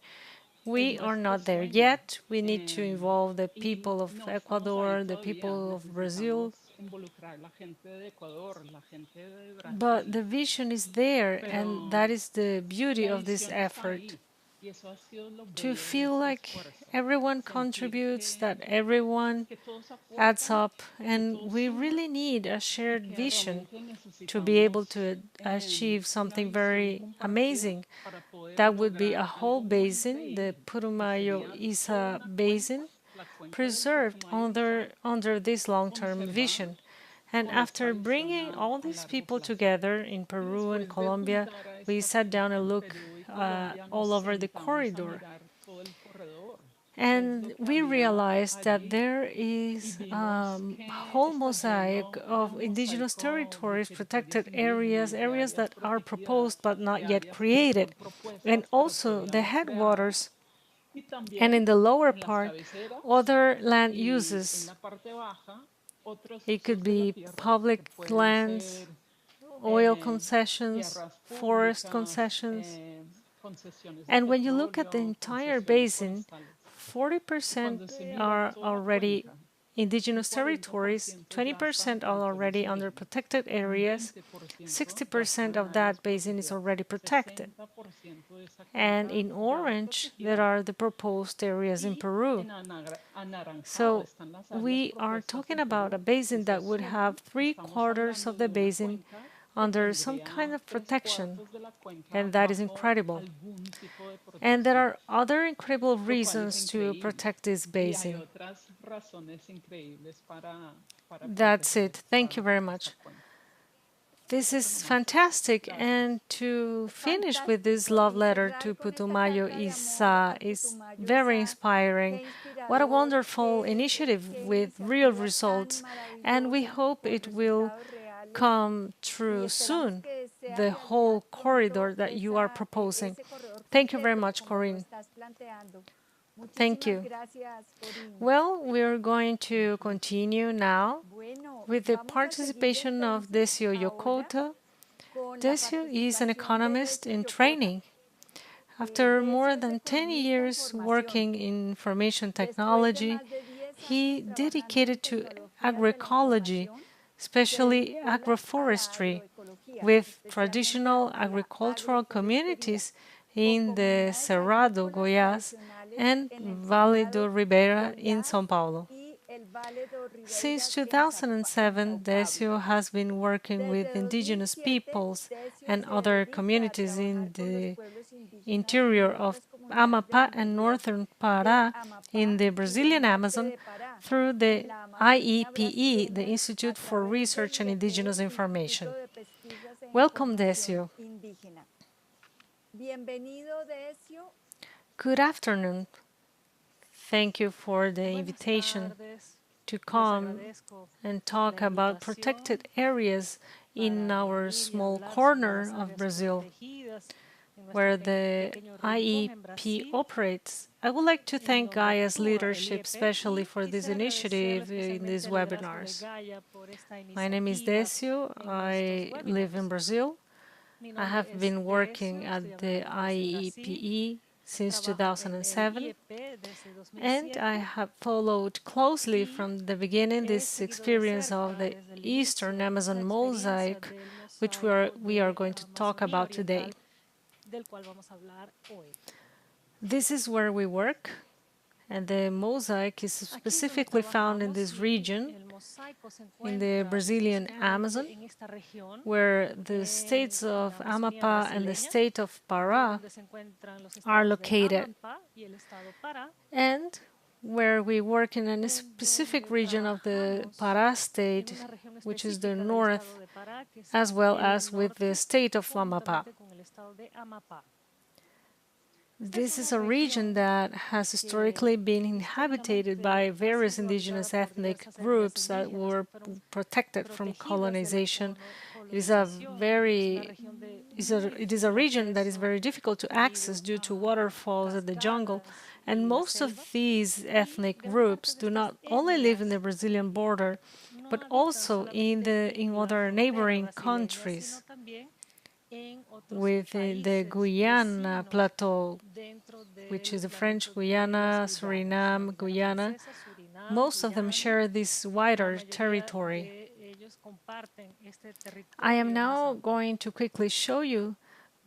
We are not there yet. We need to involve the people of Ecuador, the people of Brazil. But the vision is there, and that is the beauty of this effort. To feel like everyone contributes, that everyone adds up, and we really need a shared vision to be able to achieve something very amazing. That would be a whole basin, the Putumayo-Isa basin, preserved under this long-term vision. And after bringing all these people together in Peru and Colombia, we sat down and looked all over the corridor. And we realized that there is a whole mosaic of indigenous territories, protected areas, areas that are proposed but not yet created, and also the headwaters, and in the lower part, other land uses. It could be public lands, oil concessions, forest concessions. And when you look at the entire basin, 40% are already indigenous territories, 20% are already under protected areas, 60% of that basin is already protected. And in orange, there are the proposed areas in Peru. So we are talking about a basin that would have 3/4 of the basin under some kind of protection, and that is incredible. And there are other incredible reasons to protect this basin. That's it. Thank you very much. This is fantastic. And to finish with this love letter to Putumayo is very inspiring. What a wonderful initiative with real results. And we hope it will come true soon, the whole corridor that you are proposing. Thank you very much, Corinne. Thank you. Well, we're going to continue now with the participation of Decio Yokota. Decio is an economist in training. After more than 10 years working in information technology, he dedicated to agroecology, especially agroforestry, with traditional agricultural communities in the Cerrado, Goiás, and Vale do Ribeira in São Paulo. Since 2007, Decio has been working with indigenous peoples and other communities in the interior of Amapá and northern Pará in the Brazilian Amazon through the IEPE, the Institute for Research and Indigenous Information. Welcome, Decio. Good afternoon. Thank you for the invitation to come and talk about protected areas in our small corner of Brazil where the IEP operates. I would like to thank Gaia's leadership especially for this initiative in these webinars. My name is Decio. I live in Brazil. I have been working at the IEPE since 2007, and I have followed closely from the beginning this experience of the Eastern Amazon mosaic, which we are going to talk about today. This is where we work, and the mosaic is specifically found in this region, in the Brazilian Amazon, where the states of Amapá and the state of Pará are located, and where we work in a specific region of the Pará state, which is the north, as well as with the state of Amapá. This is a region that has historically been inhabited by various indigenous ethnic groups that were protected from colonization. It is a region that is very difficult to access due to waterfalls and the jungle. And most of these ethnic groups do not only live in the Brazilian border, but also in other neighboring countries within the Guyana plateau, which is the French Guiana, Suriname, Guyana. Most of them share this wider territory. I am now going to quickly show you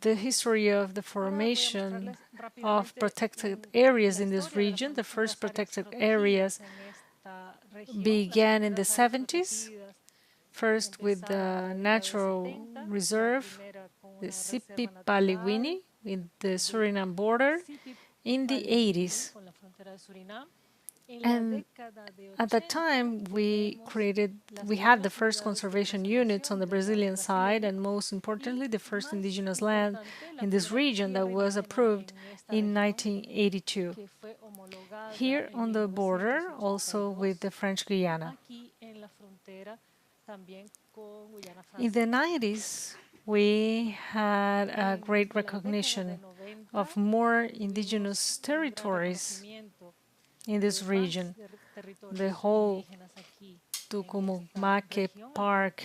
the history of the formation of protected areas in this region. The first protected areas began in the 70s, first with the natural reserve, the Sipi-Paliwini, with the Suriname border, in the 80s. And at that time, we had the first conservation units on the Brazilian side, and most importantly, the first indigenous land in this region that was approved in 1982. Here on the border, also with the French Guiana. In the 90s, we had a great recognition of more indigenous territories in this region. The whole Tucumumaque Park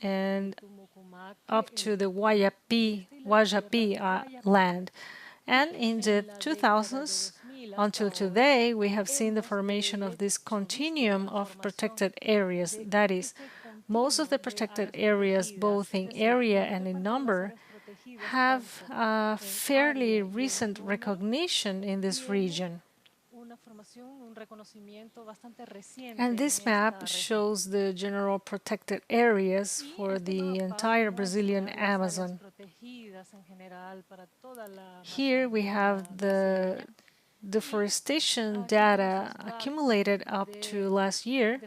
and up to the Guayapi land. And in the 2000s, until today, we have seen the formation of this continuum of protected areas. That is, most of the protected areas, both in area and in number, have a fairly recent recognition in this region. And this map shows the general protected areas for the entire Brazilian Amazon. Here we have the deforestation data accumulated up to last year,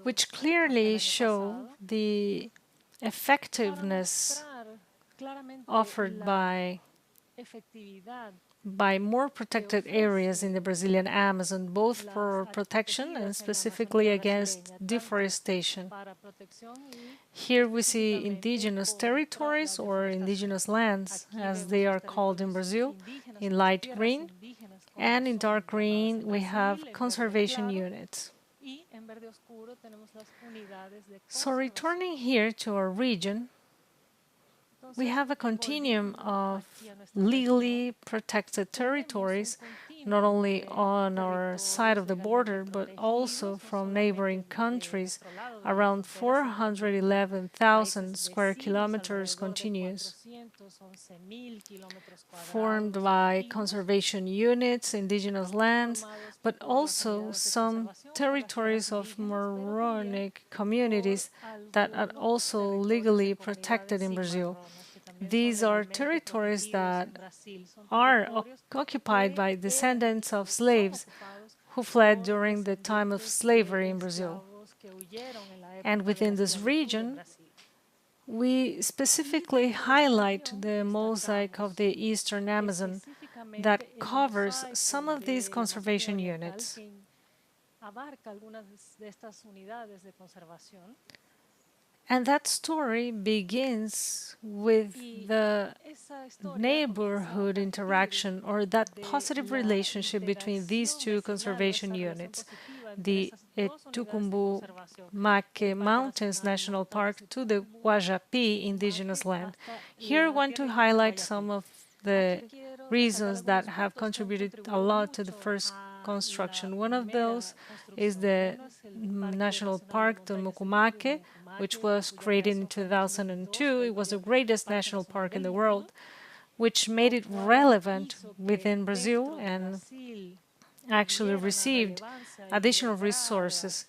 which clearly show the effectiveness offered by more protected areas in the Brazilian Amazon, both for protection and specifically against deforestation. Here we see indigenous territories or indigenous lands, as they are called in Brazil, in light green, and in dark green we have conservation units. So returning here to our region, we have a continuum of legally protected territories, not only on our side of the border, but also from neighboring countries. Around 411,000 square kilometers continuous, formed by conservation units, indigenous lands, but also some territories of moronic communities that are also legally protected in Brazil. These are territories that are occupied by descendants of slaves who fled during the time of slavery in Brazil. And within this region, We specifically highlight the mosaic of the Eastern Amazon that covers some of these conservation units. And that story begins with the neighborhood interaction or that positive relationship between these two conservation units, the Tucumbu Maque Mountains National Park to the Guajapi indigenous land. Here I want to highlight some of the reasons that have contributed a lot to the first construction. One of those is the National Park, the Mucumaque, which was created in 2002. It was the greatest national park in the world, which made it relevant within Brazil and actually received additional resources.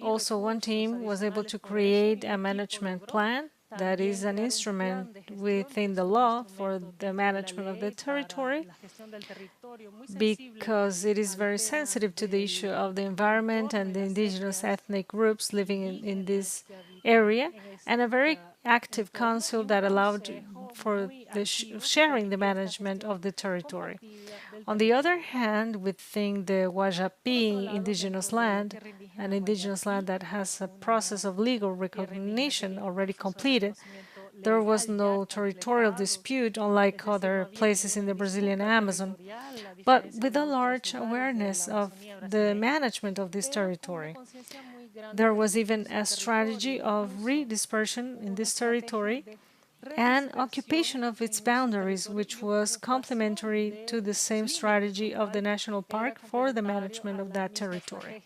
Also, one team was able to create a management plan that is an instrument within the law for the management of the territory because it is very sensitive to the issue of the environment and the indigenous ethnic groups living in this area, and a very active council that allowed for the sharing the management of the territory. On the other hand, within the Guajapi indigenous land, an indigenous land that has a process of legal recognition already completed, there was no territorial dispute, unlike other places in the Brazilian Amazon, but with a large awareness of the management of this territory. There was even a strategy of redispersion in this territory and occupation of its boundaries, which was complementary to the same strategy of the national park for the management of that territory.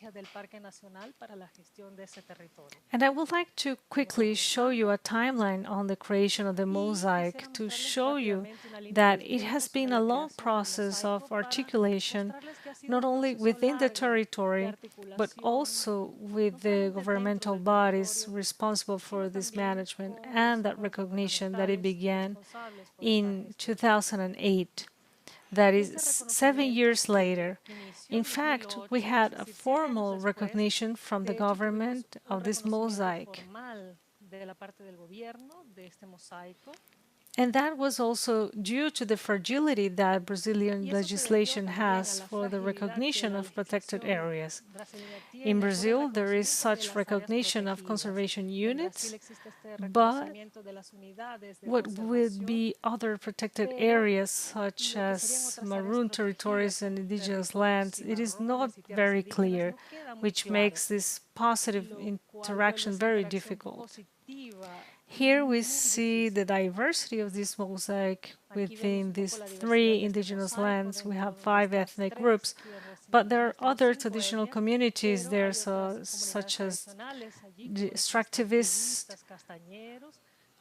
And I would like to quickly show you a timeline on the creation of the mosaic to show you that it has been a long process of articulation, not only within the territory, but also with the governmental bodies responsible for this management and that recognition that it began in 2008. That is 7 years later. In fact, we had a formal recognition from the government of this mosaic. And that was also due to the fragility that Brazilian legislation has for the recognition of protected areas. In Brazil, there is such recognition of conservation units, but what would be other protected areas, such as maroon territories and indigenous lands, it is not very clear, which makes this positive interaction very difficult. Here we see the diversity of this mosaic within these three indigenous lands. We have 5 ethnic groups, but there are other traditional communities there, such as the extractivists,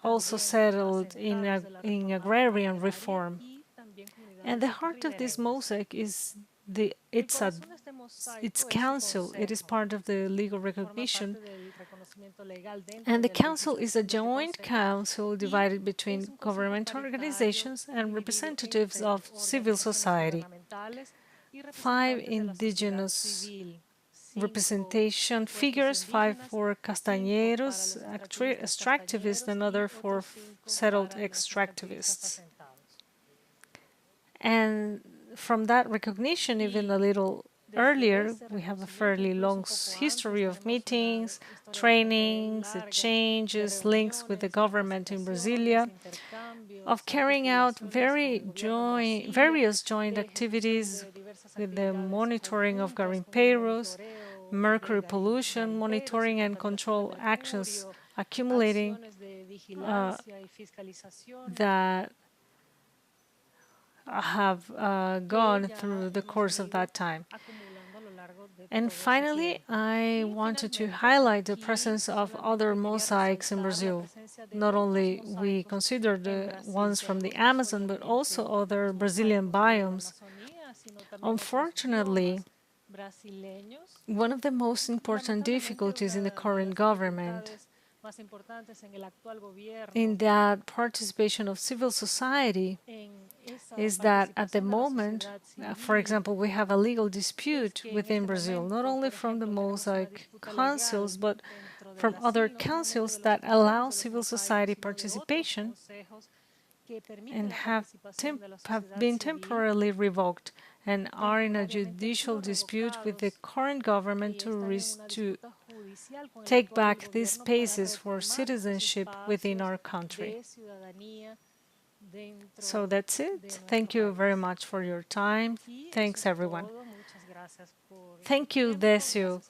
also settled in agrarian reform. And the heart of this mosaic is its council. It is part of the legal recognition. And the council is a joint council divided between government organizations and representatives of civil society. 5 indigenous representation figures, 5 for castañeros, extractivists, and other for settled extractivists. And from that recognition, even a little earlier, we have a fairly long history of meetings, trainings, exchanges, links with the government in Brasilia, of carrying out various joint activities with the monitoring of garimpeiros, mercury pollution, monitoring and control actions accumulating that have gone through the course of that time. And finally, I wanted to highlight the presence of other mosaics in Brazil. Not only we consider the ones from the Amazon, but also other Brazilian biomes. Unfortunately, one of the most important difficulties in the current government in that participation of civil society is that at the moment, for example, we have a legal dispute within Brazil, not only from the mosaic councils, but from other councils that allow civil society participation and have been temporarily revoked and are in a judicial dispute with the current government to take back these spaces for citizenship within our country. So that's it. Thank you very much for your time. Thanks, everyone. Thank you, Decio.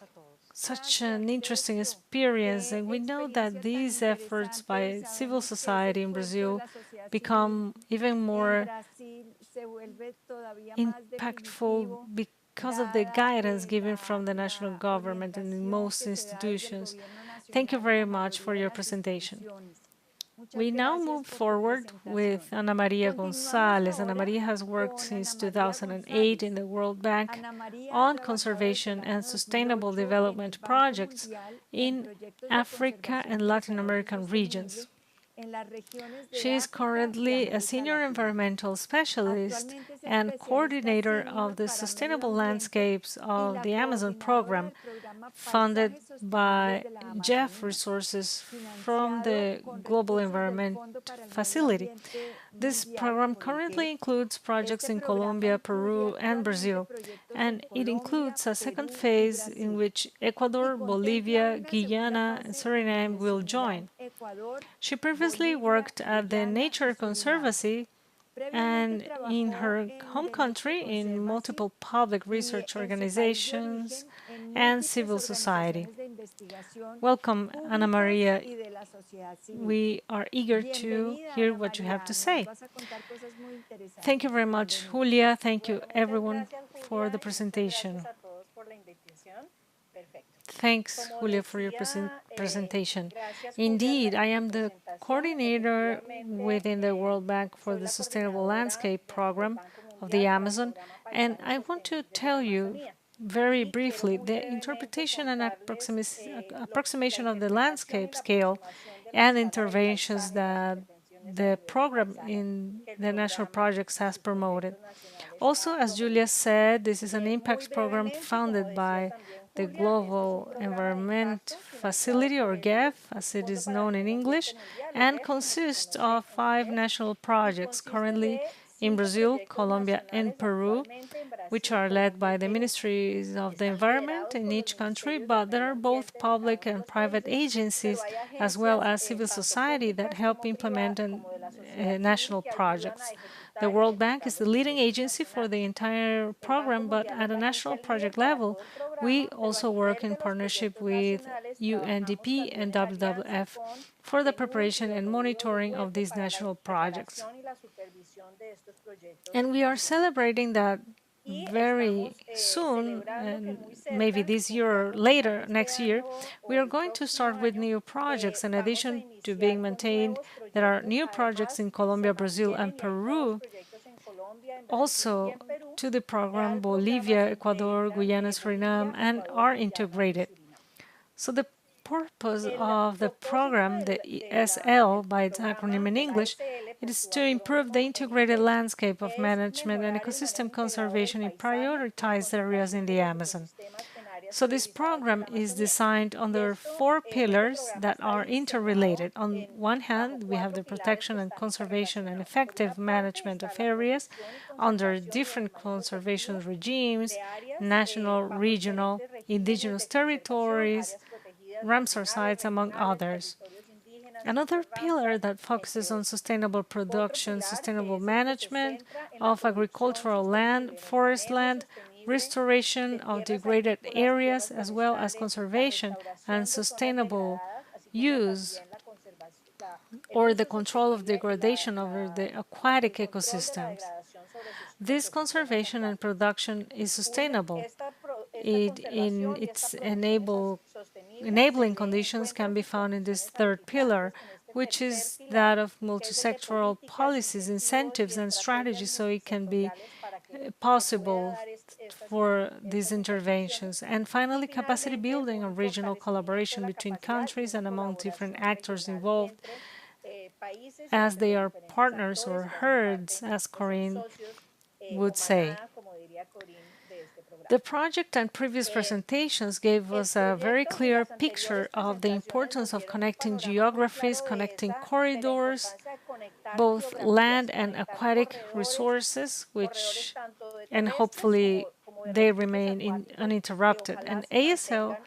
Such an interesting experience, and we know that these efforts by civil society in Brazil become even more impactful because of the guidance given from the national government and in most institutions. Thank you very much for your presentation. We now move forward with Ana Maria Gonzalez. Ana Maria has worked since 2008 in the World Bank on conservation and sustainable development projects in Africa and Latin American regions. She is currently a senior environmental specialist and coordinator of the Sustainable Landscapes of the Amazon program, funded by Jeff Resources from the Global Environment Facility. This program currently includes projects in Colombia, Peru, and Brazil, and it includes a second phase in which Ecuador, Bolivia, Guyana, and Suriname will join. She previously worked at the Nature Conservancy and in her home country in multiple public research organizations and civil society. Welcome, Ana Maria. We are eager to hear what you have to say. Thank you very much, Julia. Thank you, everyone, for the presentation. Thanks, Julia, for your presentation. Indeed, I am the coordinator within the World Bank for the Sustainable Landscape Program of the Amazon, and I want to tell you very briefly the interpretation and approximation of the landscape scale and interventions that the program in the national projects has promoted. Also, as Julia said, this is an impact program funded by the Global Environment Facility, or GEF, as it is known in English, and consists of 5 national projects currently in Brazil, Colombia, and Peru, which are led by the ministries of the environment in each country, but there are both public and private agencies, as well as civil society, that help implement national projects. The World Bank is the leading agency for the entire program, but at a national project level, we also work in partnership with UNDP and WWF for the preparation and monitoring of these national projects. And we are celebrating that very soon, and maybe this year or later, next year, we are going to start with new projects. In addition to being maintained, there are new projects in Colombia, Brazil, and Peru. Also, to the program, Bolivia, Ecuador, Guyana, Suriname, and are integrated. So the purpose of the program, the ESL by its acronym in English, it is to improve the integrated landscape of management and ecosystem conservation in prioritized areas in the Amazon. So this program is designed under 4 pillars that are interrelated. On one hand, we have the protection and conservation and effective management of areas under different conservation regimes, national, regional, indigenous territories, Ramsar sites, among others. Another pillar that focuses on sustainable production, sustainable management of agricultural land, forest land, restoration of degraded areas, as well as conservation and sustainable use or the control of degradation over the aquatic ecosystems. This conservation and production is sustainable. Its enabling conditions can be found in this third pillar, which is that of multisectoral policies, incentives, and strategies, so it can be possible for these interventions. And finally, capacity building and regional collaboration between countries and among different actors involved, as they are partners or herds, as Corinne would say. The project and previous presentations gave us a very clear picture of the importance of connecting geographies, connecting corridors, both land and aquatic resources, which and hopefully they remain uninterrupted. And ASL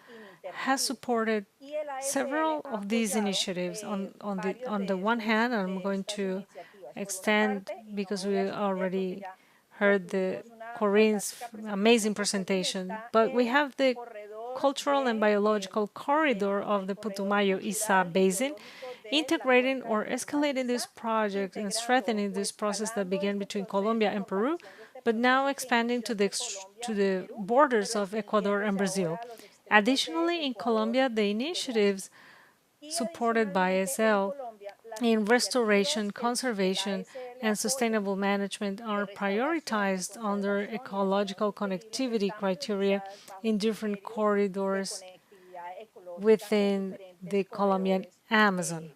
has supported several of these initiatives. On the one hand, I'm going to extend because we already heard the Corinne's amazing presentation, but we have the cultural and biological corridor of the Putumayo-Isa Basin, integrating or escalating this project and strengthening this process that began between Colombia and Peru, but now expanding to the borders of Ecuador and Brazil. Additionally, in Colombia, the initiatives supported by ASL in restoration, conservation, and sustainable management are prioritized under ecological connectivity criteria in different corridors within the Colombian Amazon.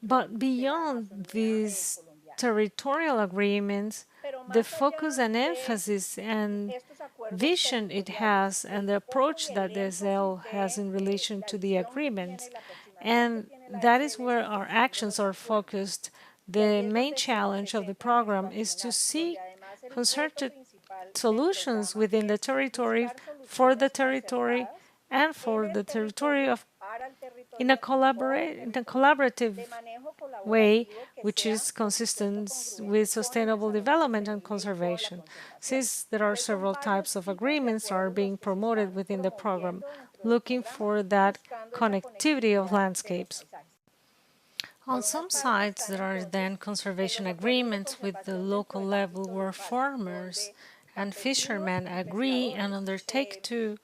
But beyond these territorial agreements, the focus and emphasis and vision it has and the approach that the SL has in relation to the agreements. And that is where our actions are focused. The main challenge of the program is to seek concerted solutions within the territory, for the territory, and for the territory of in a collaborative way, which is consistent with sustainable development and conservation. Since there are several types of agreements are being promoted within the program, looking for that connectivity of landscapes. On some sites, there are then conservation agreements with the local level where farmers and fishermen agree and undertake to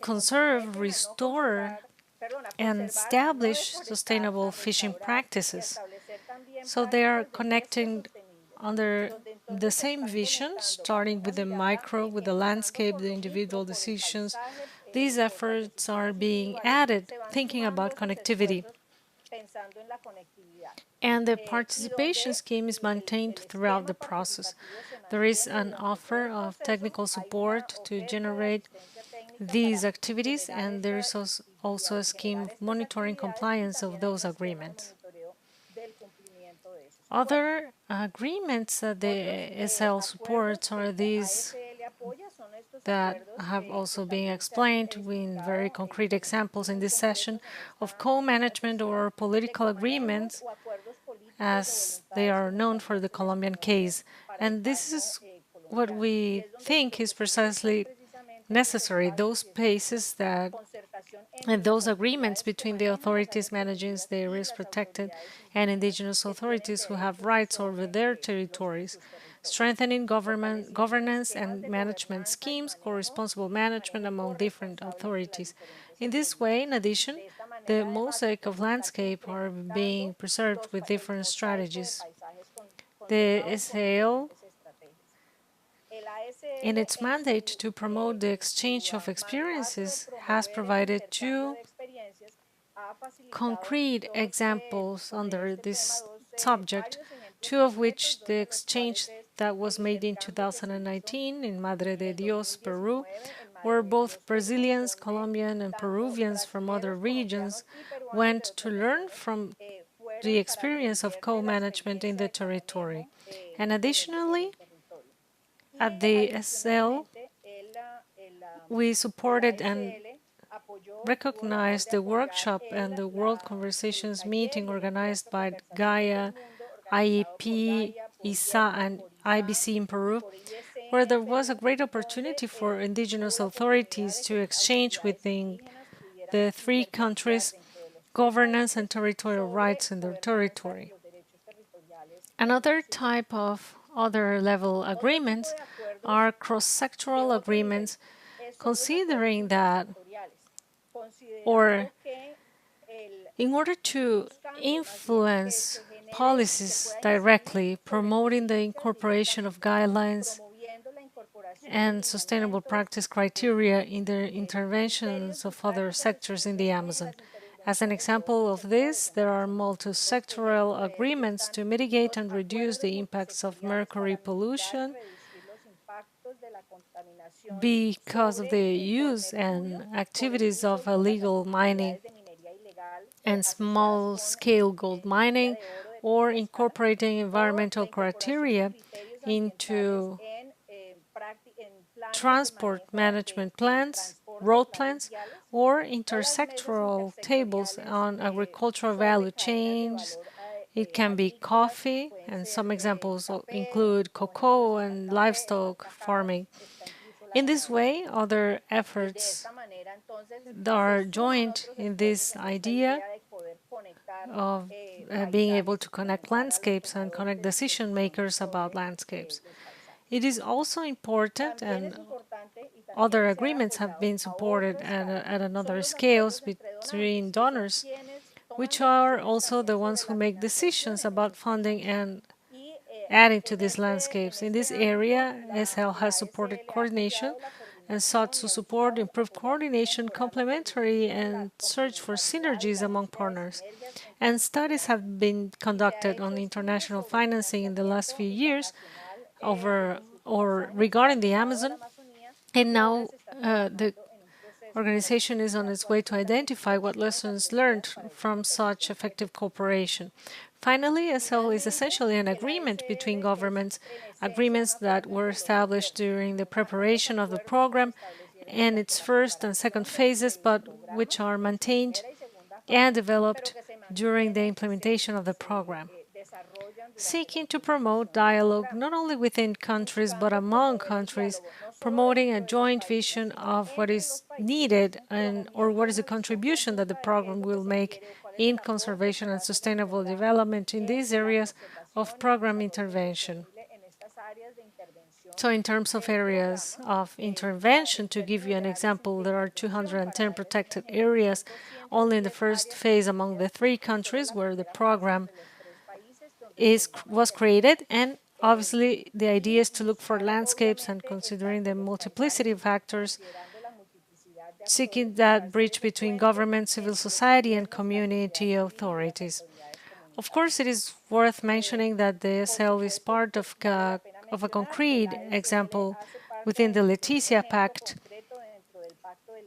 conserve, restore, and establish sustainable fishing practices. So they are connecting under the same vision, starting with the micro, with the landscape, the individual decisions. These efforts are being added, thinking about connectivity. And the participation scheme is maintained throughout the process. There is an offer of technical support to generate these activities, and there is also a scheme of monitoring compliance of those agreements. Other agreements that the SL supports are these that have also been explained in very concrete examples in this session of co-management or political agreements, as they are known for the Colombian case. And this is what we think is precisely necessary, those spaces that and those agreements between the authorities managing the risk protected and indigenous authorities who have rights over their territories, strengthening governance and management schemes, co-responsible management among different authorities. In this way, in addition, the mosaic of landscape are being preserved with different strategies. The SAL in its mandate to promote the exchange of experiences, has provided two concrete examples under this subject, two of which the exchange that was made in 2019 in Madre de Dios, Peru, where both Brazilians, Colombian, and Peruvians from other regions went to learn from the experience of co-management in the territory. And additionally, at the SL, we supported and recognized the workshop and the World Conversations meeting organized by Gaia, IEP, ISA, and IBC in Peru, where there was a great opportunity for indigenous authorities to exchange within the three countries governance and territorial rights in their territory. Another type of other level agreements are cross-sectoral agreements, considering that, or in order to influence policies directly, promoting the incorporation of guidelines and sustainable practice criteria in the interventions of other sectors in the Amazon. As an example of this, there are multi-sectoral agreements to mitigate and reduce the impacts of mercury pollution because of the use and activities of illegal mining and small-scale gold mining, or incorporating environmental criteria into transport management plans, road plans, or intersectoral tables on agricultural value chains. It can be coffee, and some examples include cocoa and livestock farming. In this way, other efforts that are joined in this idea of being able to connect landscapes and connect decision makers about landscapes. It is also important, and other agreements have been supported at another scales between donors, which are also the ones who make decisions about funding and adding to these landscapes. In this area, SL has supported coordination and sought to support improved coordination, complementary, and search for synergies among partners. And studies have been conducted on international financing in the last few years over or regarding the Amazon, and now the organization is on its way to identify what lessons learned from such effective cooperation. Finally, SL is essentially an agreement between governments, agreements that were established during the preparation of the program and its first and second phases, but which are maintained and developed during the implementation of the program, seeking to promote dialogue not only within countries but among countries, promoting a joint vision of what is needed and or what is the contribution that the program will make in conservation and sustainable development in these areas of program intervention. So in terms of areas of intervention, to give you an example, there are 210 protected areas only in the first phase among the three countries where the program was created, and obviously the idea is to look for landscapes and considering the multiplicity of factors, seeking that bridge between government, civil society, and community authorities. Of course, it is worth mentioning that the SL is part of a concrete example within the Leticia Pact.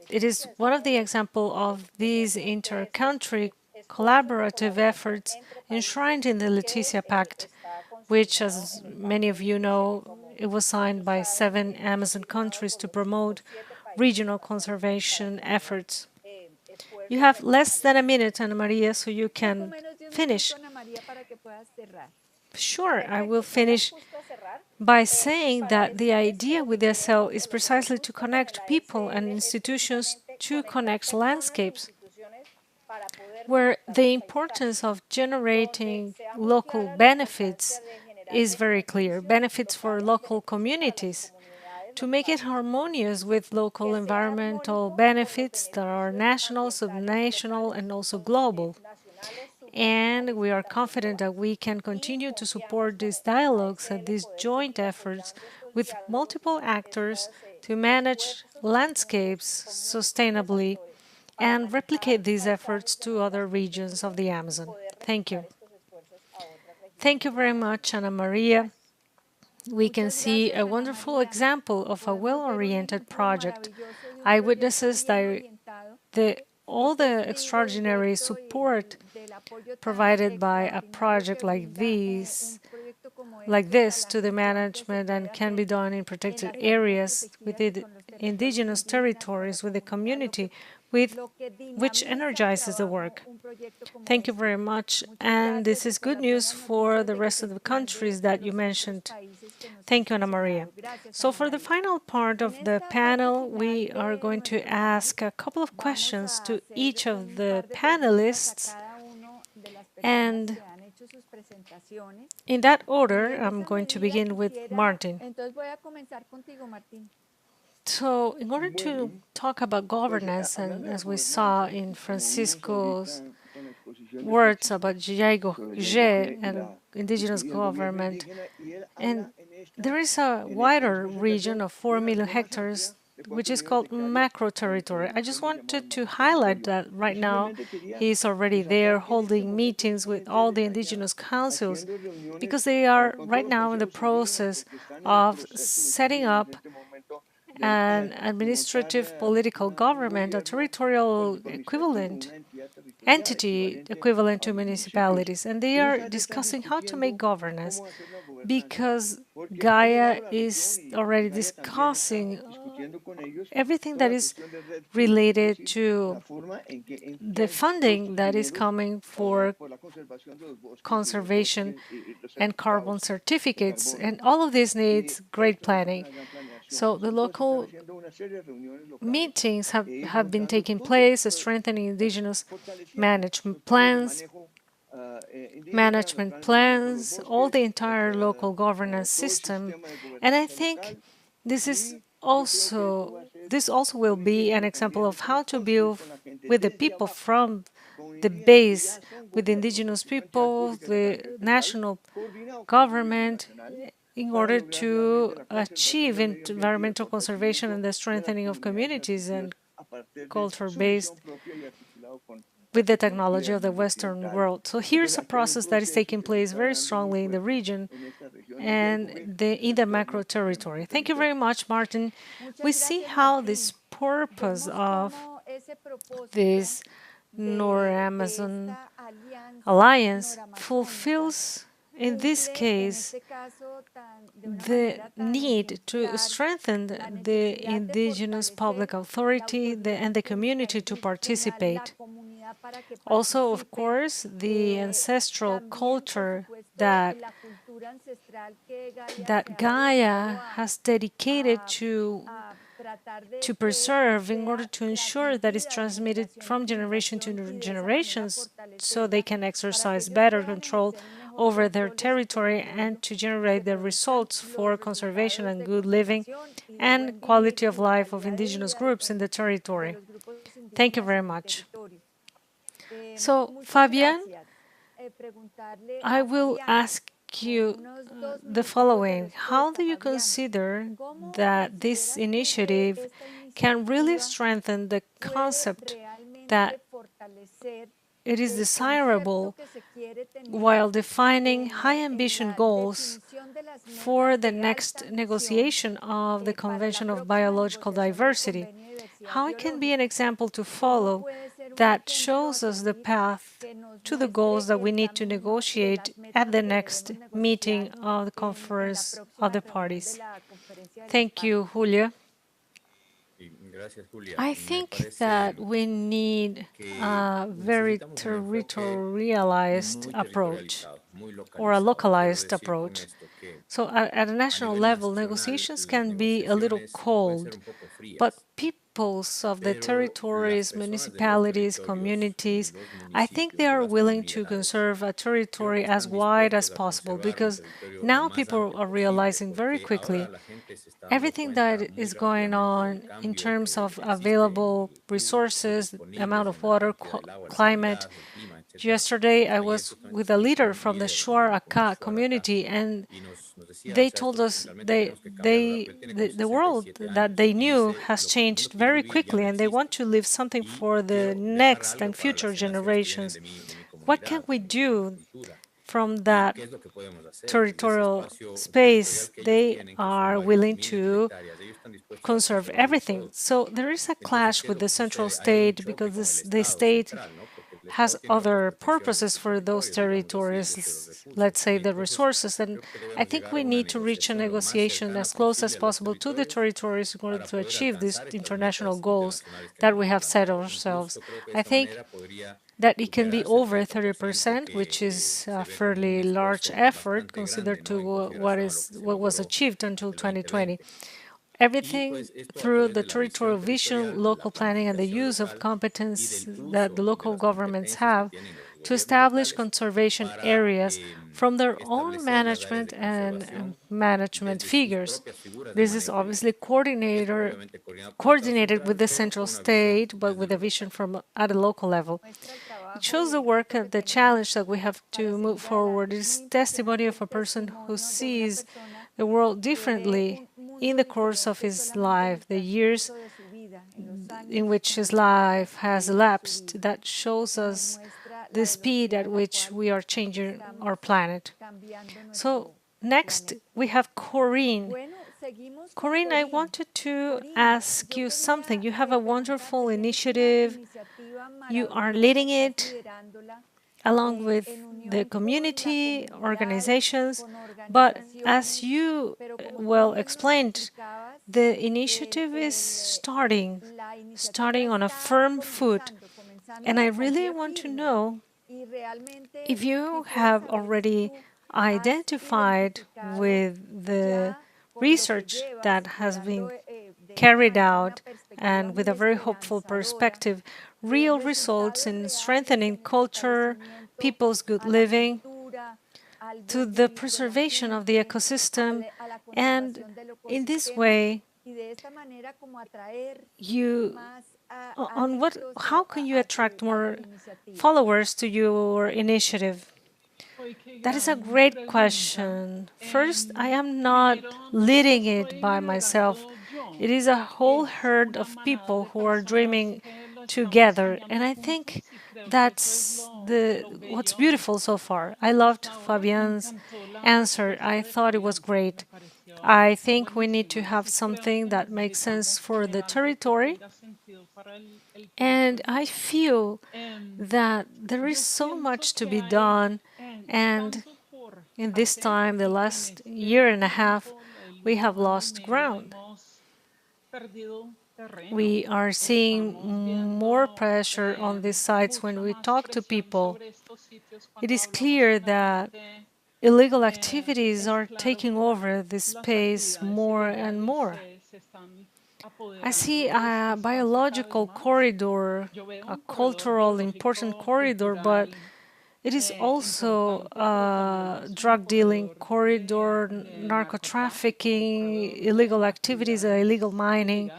It is one of the examples of these inter-country collaborative efforts enshrined in the Leticia Pact, which, as many of you know, it was signed by 7 Amazon countries to promote regional conservation efforts. You have less than a minute, Ana Maria, so you can finish. Sure, I will finish by saying that the idea with SL is precisely to connect people and institutions to connect landscapes, where the importance of generating local benefits is very clear, benefits for local communities, to make it harmonious with local environmental benefits that are national, subnational, and also global. And we are confident that we can continue to support these dialogues and these joint efforts with multiple actors to manage landscapes sustainably and replicate these efforts to other regions of the Amazon. Thank you. Thank you very much, Ana Maria. We can see a wonderful example of a well-oriented project. Eyewitnesses all the extraordinary support provided by a project like this to the management and can be done in protected areas with the indigenous territories, with the community, which energizes the work. Thank you very much. And this is good news for the rest of the countries that you mentioned. Thank you, Ana Maria. So for the final part of the panel, we are going to ask a couple of questions to each of the panelists. And in that order, I'm going to begin with Martin. So in order to talk about governance, and as we saw in Francisco's words about G and indigenous government, and there is a wider region of 4 million hectares which is millones de called hectáreas macro en territory. I una just zona llamada wanted to macro highlight territorio. that Y right now simplemente quería he's already there resaltar que en este holding momento meetings mucha with gente all the está ya indigenous councils haciendo reuniones because they are con todos right los now in the consejos indígenas process porque están en el of proceso, setting estamos en up este momento an de montar administrative political un government, a gobierno territorial administrativo, equivalent una entidad territorial entity equivalente equivalent a to los municipios. municipalities. And they Y are mucha gente está discussing how to make discutiendo governance cómo hacer la gobernanza, because porque ha Gaia llegado la región is already Gaia también está discussing discutiendo con ellos everything toda that la is cuestión de red food, es related decir, la to forma en the que todos funding estos that is dineros coming for por la conservación de los bosques conservation y los and carbon certificados de certificates. carbono. And all of this needs great Esto necesita planning. una gran planeación. So the Entonces están local haciendo una serie de reuniones locales meetings e ir have been montando taking todo, place, strengthening indigenous fortaleciendo los management planes de plans, manejo indígena, los management planes de manejo de los plans, all the bosques, entire local governance todo el system. sistema de And I gobernanza think local. this is Y yo creo que esto va a also ser this also will un be an ejemplo example también de of cómo how to construir build con la gente with the desde people abajo, from con the indígenas que base, ya son with the gobiernos, indigenous porque son entidades people, públicas de the carácter estatal, national coordinados con el gobierno government, nacional in para order lograr realmente to la conservación achieve del medio ambiente y el environmental conservation fortalecimiento and the de las strengthening of comunidades communities nativas and a partir de culture su based visión propia y articulado con la with the tecnología technology del of the mundo Western occidental. world. So here's Entonces a aquí hay un process that is proceso taking que se place está very dando muy strongly in the fuerte region en estas regiones del and in the macro entorno de territory. Thank you macroterritorios. very much, Martin. We see how this purpose of this Nor-Amazon alliance fulfills, in this case, the need to strengthen the indigenous public authority and the community to participate. Also, of course, the ancestral culture that Gaia has dedicated to preserve in order to ensure that it's transmitted from generation to generations so they can exercise better control over their territory and to generate the results for conservation and good living and quality of life of indigenous groups in the territory. Thank you very much. So, Fabian, I will ask you the following. How do you consider that this initiative can really strengthen the concept that it is desirable while defining high ambition goals for the next negotiation of the Convention of Biological Diversity? How it can be an example to follow that shows us the path to the goals that we need to negotiate at the next meeting of the Conference of the Parties. Thank you, Julia. I think that we need a very territorialized approach or a localized approach. So, at a national level, negotiations can be a little cold, but peoples of the territories, municipalities, communities, I think they are willing to conserve a territory as wide as possible because now people are realizing very quickly everything that is going on in terms of available resources, amount of water, climate. Yesterday, I was with a leader from the Shuar Aka community, and they told us the world that they knew has changed very quickly, and they want to leave something for the next and future generations. What can we do from that territorial space? They are willing to conserve everything. So there is a clash with the central state because the state has other purposes for those territories, let's say the resources. And I think we need to reach a negotiation as close as possible to the territories in order to achieve these international goals that we have set ourselves. I think that it can be over 30%, which is a fairly large effort considered to what was achieved until 2020. Everything through the territorial vision, local planning, and the use of competence that the local governments have to establish conservation areas from their own management and management figures. This is obviously coordinated with the central state, but with a vision from at a local level. It shows the work and the challenge that we have to move forward. It is testimony of a person who sees the world differently in the course of his life, the years in which his life has elapsed, that shows us the speed at which we are changing our planet. So, next we have Corinne. Corinne, I wanted to ask you something. You have a wonderful initiative, you are leading it along with the community organizations, but as you well explained, the initiative is starting on a firm foot. And I really want to know if you have already identified with the research that has been carried out and with a very hopeful perspective, real results in strengthening culture, people's good living, to the preservation of the ecosystem, and in this way, you on what how can you attract more followers to your initiative? That is a great question. First, I am not leading it by myself. It is a whole herd of people who are dreaming together, and I think that's the what's beautiful so far. I loved Fabien's answer. I thought it was great. I think we need to have something that makes sense for the territory, and I feel that there is so much to be done, and in this time, the last year and a half, we have lost ground. We are seeing more pressure on these sites when we talk to people. It is clear that illegal activities are taking over this space more and more. I see a biological corridor, a cultural important corridor, but it is also a drug dealing corridor, narco trafficking, illegal activities, illegal mining,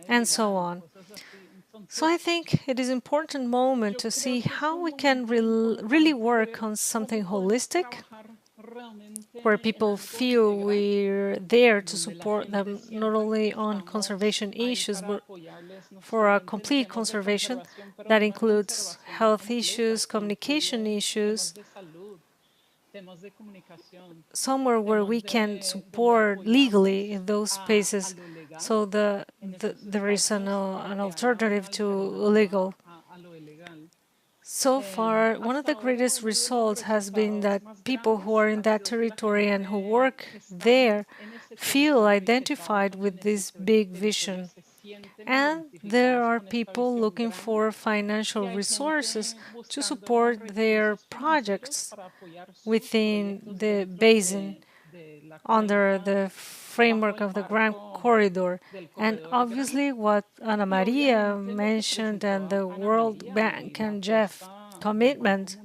and so on. So I think it is an important moment to see how we can really work on something holistic, where people feel we're there to support them not only on conservation issues, but for a complete conservation that includes health issues, communication issues, somewhere where we can support legally in those spaces, so there is an alternative to illegal. So far, one of the greatest results has been that people who are in that territory and who work there feel identified with this big vision. And there are people looking for financial resources to support their projects within the basin under the framework of the Grand Corridor. And obviously, what Ana Maria mentioned and the World Bank and Jeff commitment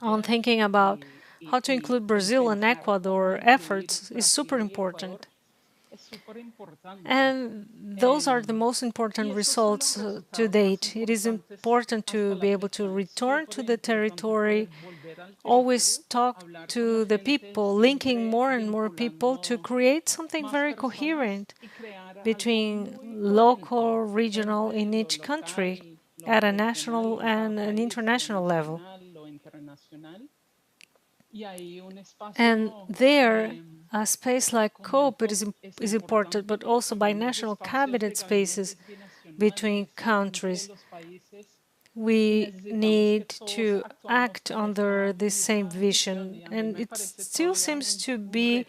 on thinking about how to include Brazil and Ecuador efforts is super important. And those are the most important results to date. It is important to be able to return to the territory, always talk to the people, linking more and more people to create something very coherent between local, regional in each country at a national and an international level. And there, a space like COPE is important, but also by national cabinet spaces between countries. We need to act under this same vision, and it still seems to be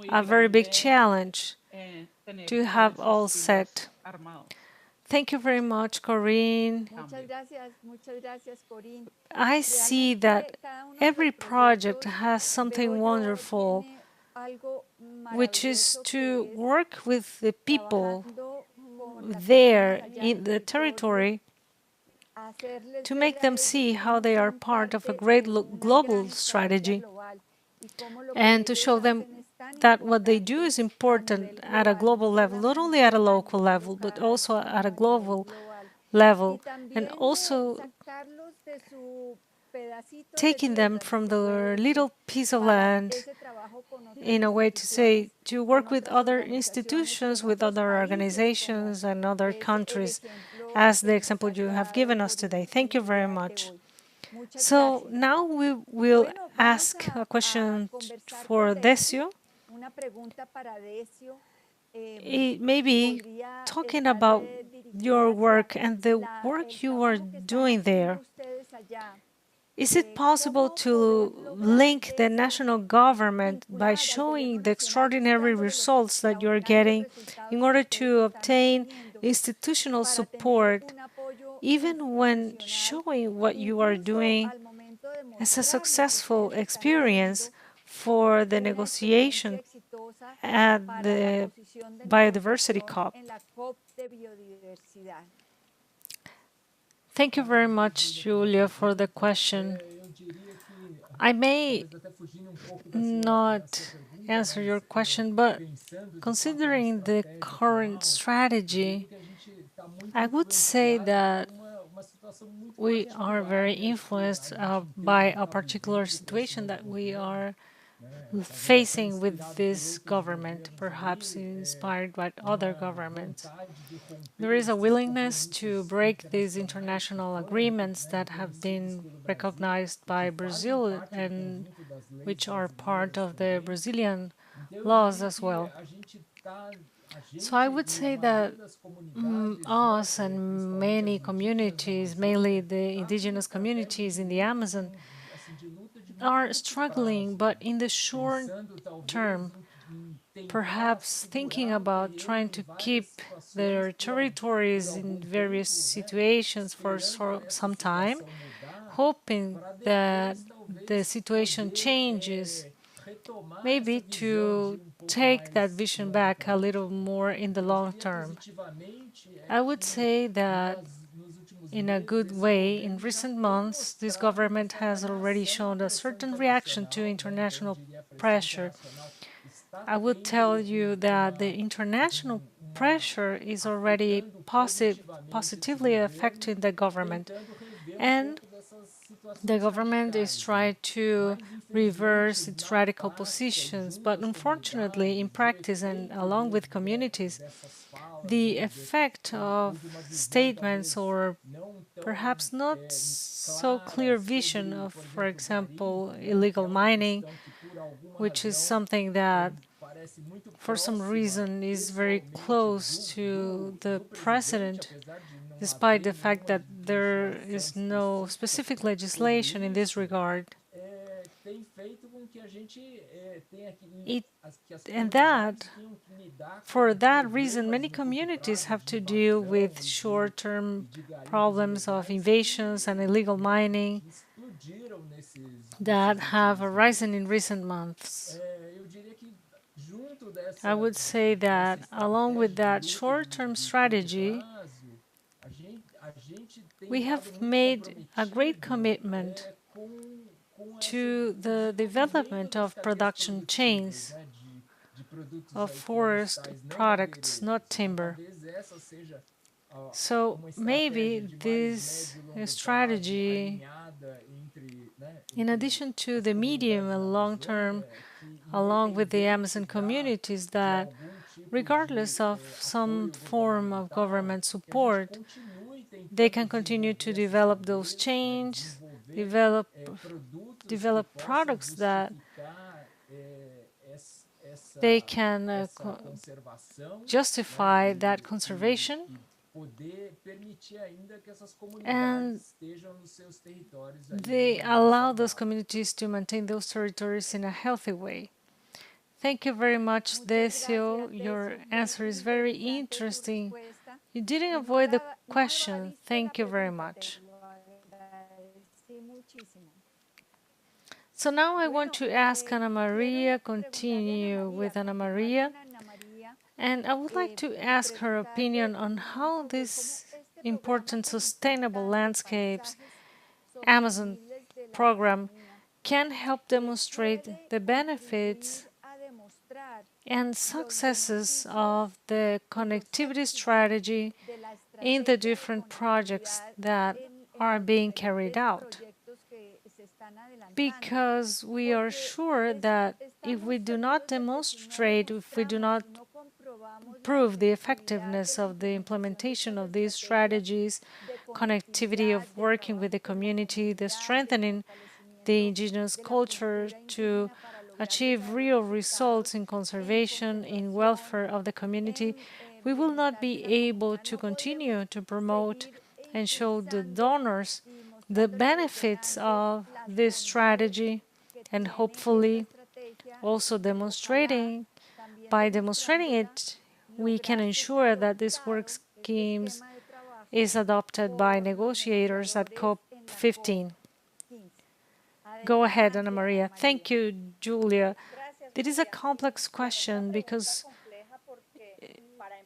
a very big challenge to have all set. Thank you very much, Corinne. I see that every project has something wonderful, which is to work with the people there in the territory to make them see how they are part of a great global strategy and to show them that what they do is important at a global level, not only at a local level, but also at a global level, and also taking them from the little piece of land in a way to say to work with other institutions, with other organizations and other countries, as the example you have given us today. Thank you very much. So now we will ask a question for Decio. Maybe talking about your work and the work you are doing there. Is it possible to link the national government by showing the extraordinary results that you're getting in order to obtain institutional support, even when showing what you are doing as a successful experience for the negotiation at the Biodiversity COP? Thank you very much, Julia, for the question. I may not answer your question, but considering the current strategy, I would say that we are very influenced by a particular situation that we are facing with this government, perhaps inspired by other governments. There is a willingness to break these international agreements that have been recognized by Brazil and which are part of the Brazilian laws as well. So I would say that us and many communities, mainly the indigenous communities in the Amazon, are struggling, but in the short term, perhaps thinking about trying to keep their territories in various situations for some time, hoping that the situation changes, maybe to take that vision back a little more in the long term. I would say that in a good way, in recent months, this government has already shown a certain reaction to international pressure. I would tell you that the international pressure is already positively affecting the government. And the government is trying to reverse its radical positions, but unfortunately, in practice and along with communities, the effect of statements or perhaps not so clear vision of, for example, illegal mining, which is something that for some reason is very close to the president, despite the fact that there is no specific legislation in this regard. It, and that, for that reason, many communities have to deal with short-term problems of invasions and illegal mining that have arisen in recent months. I would say that along with that short-term strategy, we have made a great commitment to the development of production chains of forest products, not timber. So maybe this strategy, in addition to the medium and long term, along with the Amazon communities, that regardless of some form of government support, they can continue to develop those chains, develop products that they can justify that conservation and they allow those communities to maintain those territories in a healthy way. Thank you very much, Decio. Your answer is very interesting. You didn't avoid the question. Thank you very much. So now I want to ask Ana Maria, continue with Ana Maria, and I would like to ask her opinion on how this important sustainable landscapes Amazon program can help demonstrate the benefits and successes of the connectivity strategy in the different projects that are being carried out. because we are sure that if we do not demonstrate, if we do not prove the effectiveness of the implementation of these strategies, connectivity of working with the community, the strengthening the indigenous culture to achieve real results in conservation, in welfare of the community, we will not be able to continue to promote and show the donors the benefits of this strategy, and hopefully also by demonstrating it, we can ensure that this work schemes is adopted by negotiators at COP15. Go ahead, Ana Maria. Thank you, Julia. It is a complex question because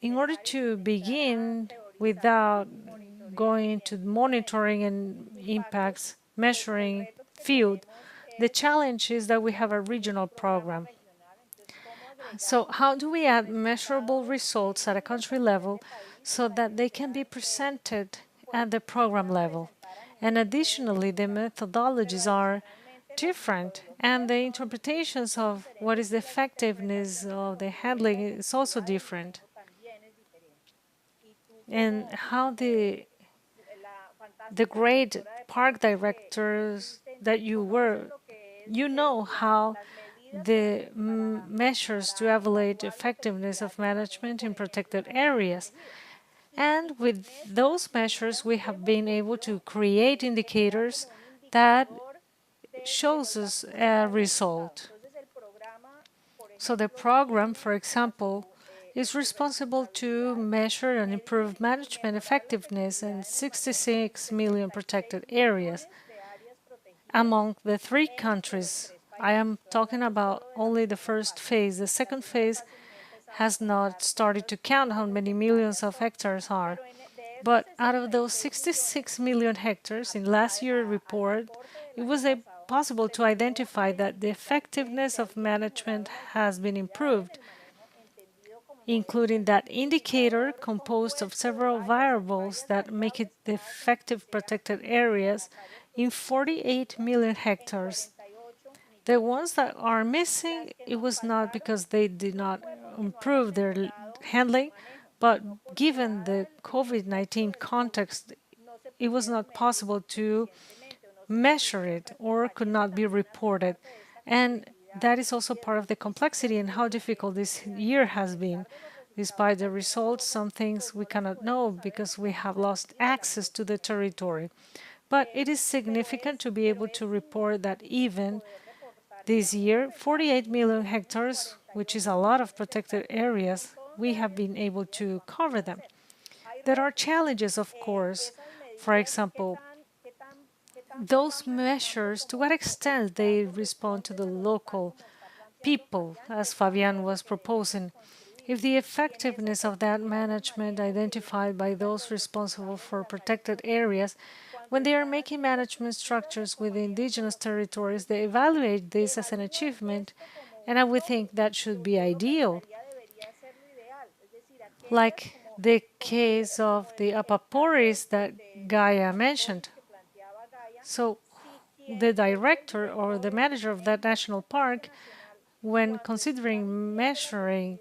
in order to begin without going into monitoring and impacts, measuring field, the challenge is that we have a regional program. So how do we add measurable results at a country level so that they can be presented at the program level? And additionally, the methodologies are different, and the interpretations of what is the effectiveness of the handling is also different. And how the great park directors that you were, you know how the measures to evaluate effectiveness of management in protected areas. And with those measures, we have been able to create indicators that shows us a result. So the program, for example, is responsible to measure and improve management effectiveness in 66 million protected areas among the three countries. I am talking about only the first phase. The second phase has not started to count how many millions of hectares are. But out of those 66 million hectares in last year's report, it was possible to identify that the effectiveness of management has been improved, including that indicator composed of several variables that make it the effective protected areas in 48 million hectares. The ones that are missing, it was not because they did not improve their handling, but given the COVID-19 context, it was not possible to measure it or could not be reported. And that is also part of the complexity and how difficult this year has been. Despite the results, some things we cannot know because we have lost access to the territory. But it is significant to be able to report that even this year, 48 million hectares, which is a lot of protected areas, we have been able to cover them. There are challenges, of course. For example, those measures, to what extent they respond to the local people, as Fabian was proposing. If the effectiveness of that management identified by those responsible for protected areas, when they are making management structures with indigenous territories, they evaluate this as an achievement, and I would think that should be ideal. Like the case of the Apaporis that Gaia mentioned. So the director or the manager of that national park, when considering measuring,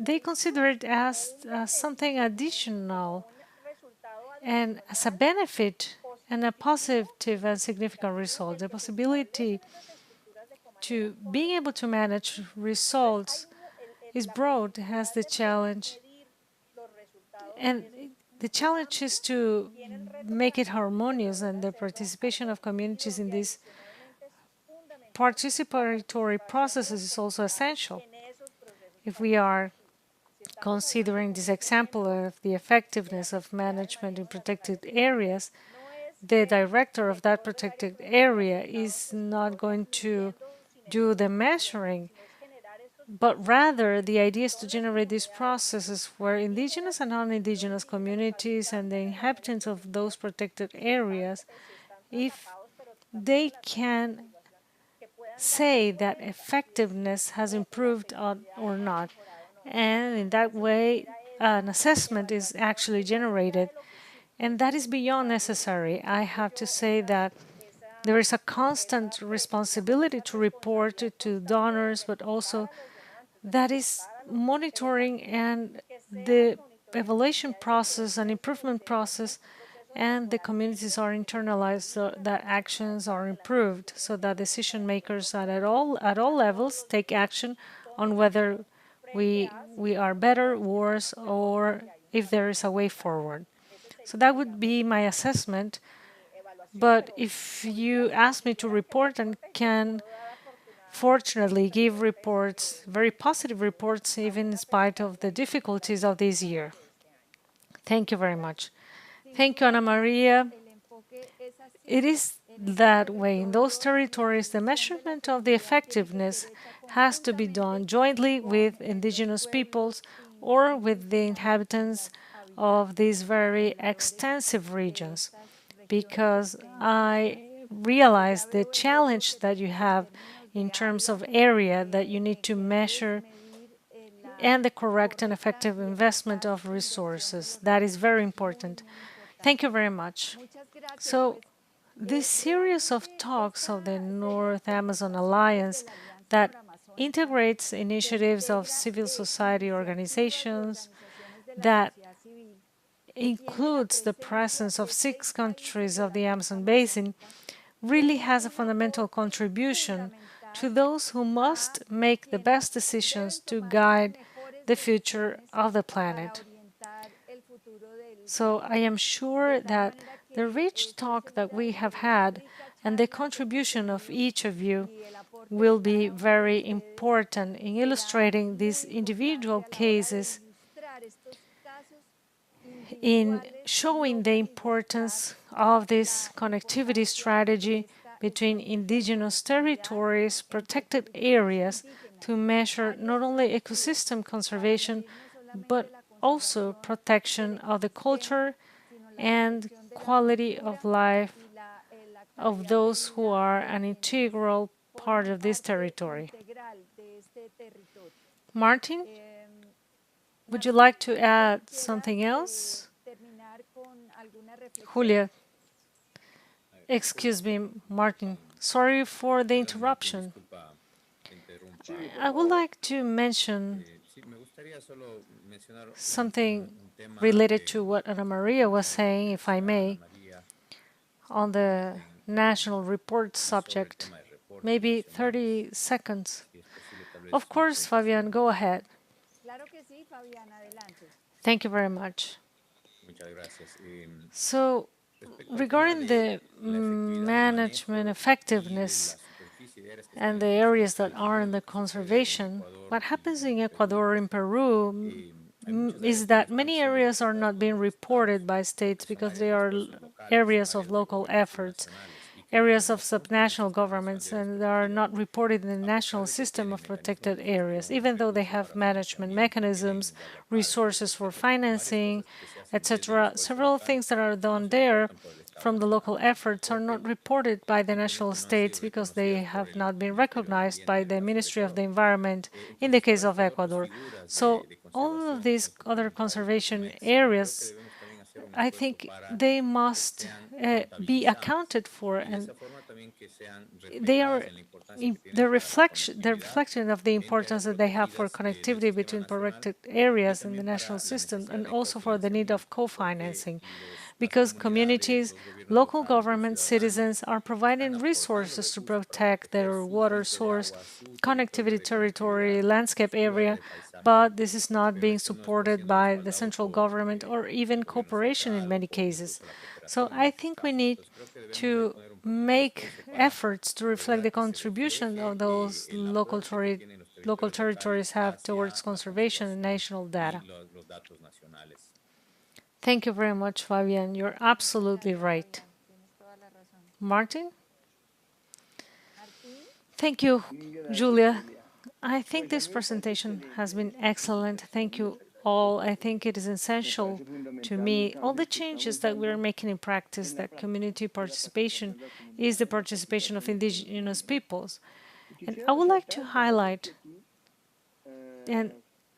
they consider it as something additional and as a benefit and a positive and significant result. The possibility to being able to manage results is broad, has the challenge. And the challenge is to make it harmonious, and the participation of communities in these participatory processes is also essential. If we are considering this example of the effectiveness of management in protected areas, the director of that protected area is not going to do the measuring, but rather the idea is to generate these processes where indigenous and non-indigenous communities and the inhabitants of those protected areas, if they can say that effectiveness has improved or not. And in that way, an assessment is actually generated. And that is beyond necessary. I have to say that There is a constant responsibility to report to donors, but also that is monitoring and the evaluation process and improvement process, and the communities are internalized so that actions are improved, so that decision makers at all levels take action on whether we are better, worse, or if there is a way forward. So that would be my assessment. But if you ask me to report and can fortunately give reports, very positive reports, even in spite of the difficulties of this year. Thank you very much. Thank you, Ana Maria. It is that way. In those territories, the measurement of the effectiveness has to be done jointly with indigenous peoples or with the inhabitants of these very extensive regions, because I realize the challenge that you have in terms of area that you need to measure and the correct and effective investment of resources. That is very important. Thank you very much. So, this series of talks of the North Amazon Alliance that integrates initiatives of civil society organizations, that includes the presence of 6 countries of the Amazon basin, really has a fundamental contribution to those who must make the best decisions to guide the future of the planet. So I am sure that the rich talk that we have had and the contribution of each of you will be very important in illustrating these individual cases, in showing the importance of this connectivity strategy between indigenous territories, protected areas, to measure not only ecosystem conservation, but also protection of the culture and quality of life of those who are an integral part of this territory. Martin, would you like to add something else? Julia, excuse me, Martin. Sorry for the interruption. Sí, por I would favor. like to mention something related to what Ana Maria was saying, if I may, on the national report subject. Maybe 30 seconds. Of course, Fabian, go ahead. Thank you very much. So, regarding the management effectiveness and the areas that are in the conservation, what happens in Ecuador, in Peru, is that many areas are not being reported by states because they are areas of local efforts, areas of subnational governments, and they are not reported in the national system of protected areas, even though they have management mechanisms, resources for financing, etc. Several things that are done there from the local efforts are not reported by the national states because they have not been recognized by the Ministry of the Environment in the case of Ecuador. So all of these other conservation areas, I think they must be accounted for, and they are the reflection of the importance that they have for connectivity between protected areas in the national system, and also for the need of co-financing, because communities, local governments, citizens are providing resources to protect their water source, connectivity territory, landscape area, but this is not being supported by the central government or even cooperation in many cases. So I think we need to make efforts to reflect the contribution of those local territories have towards conservation and national data. Thank you very much, Fabian. You're absolutely right. Martin? Thank you, Gracias, Julia. Julia. I think Pues a this mí me parece presentation has excelente been excellent. Thank you all. I think it is me essential parece to fundamental los me. All the cambios que changes estamos that we are dando making in practice, en la that práctica, community en la participación participation de la is comunidad, the en la participation of participación de todos los indigenous miembros. peoples. Y And quisiera I would like to resaltar con otra highlight inquietud and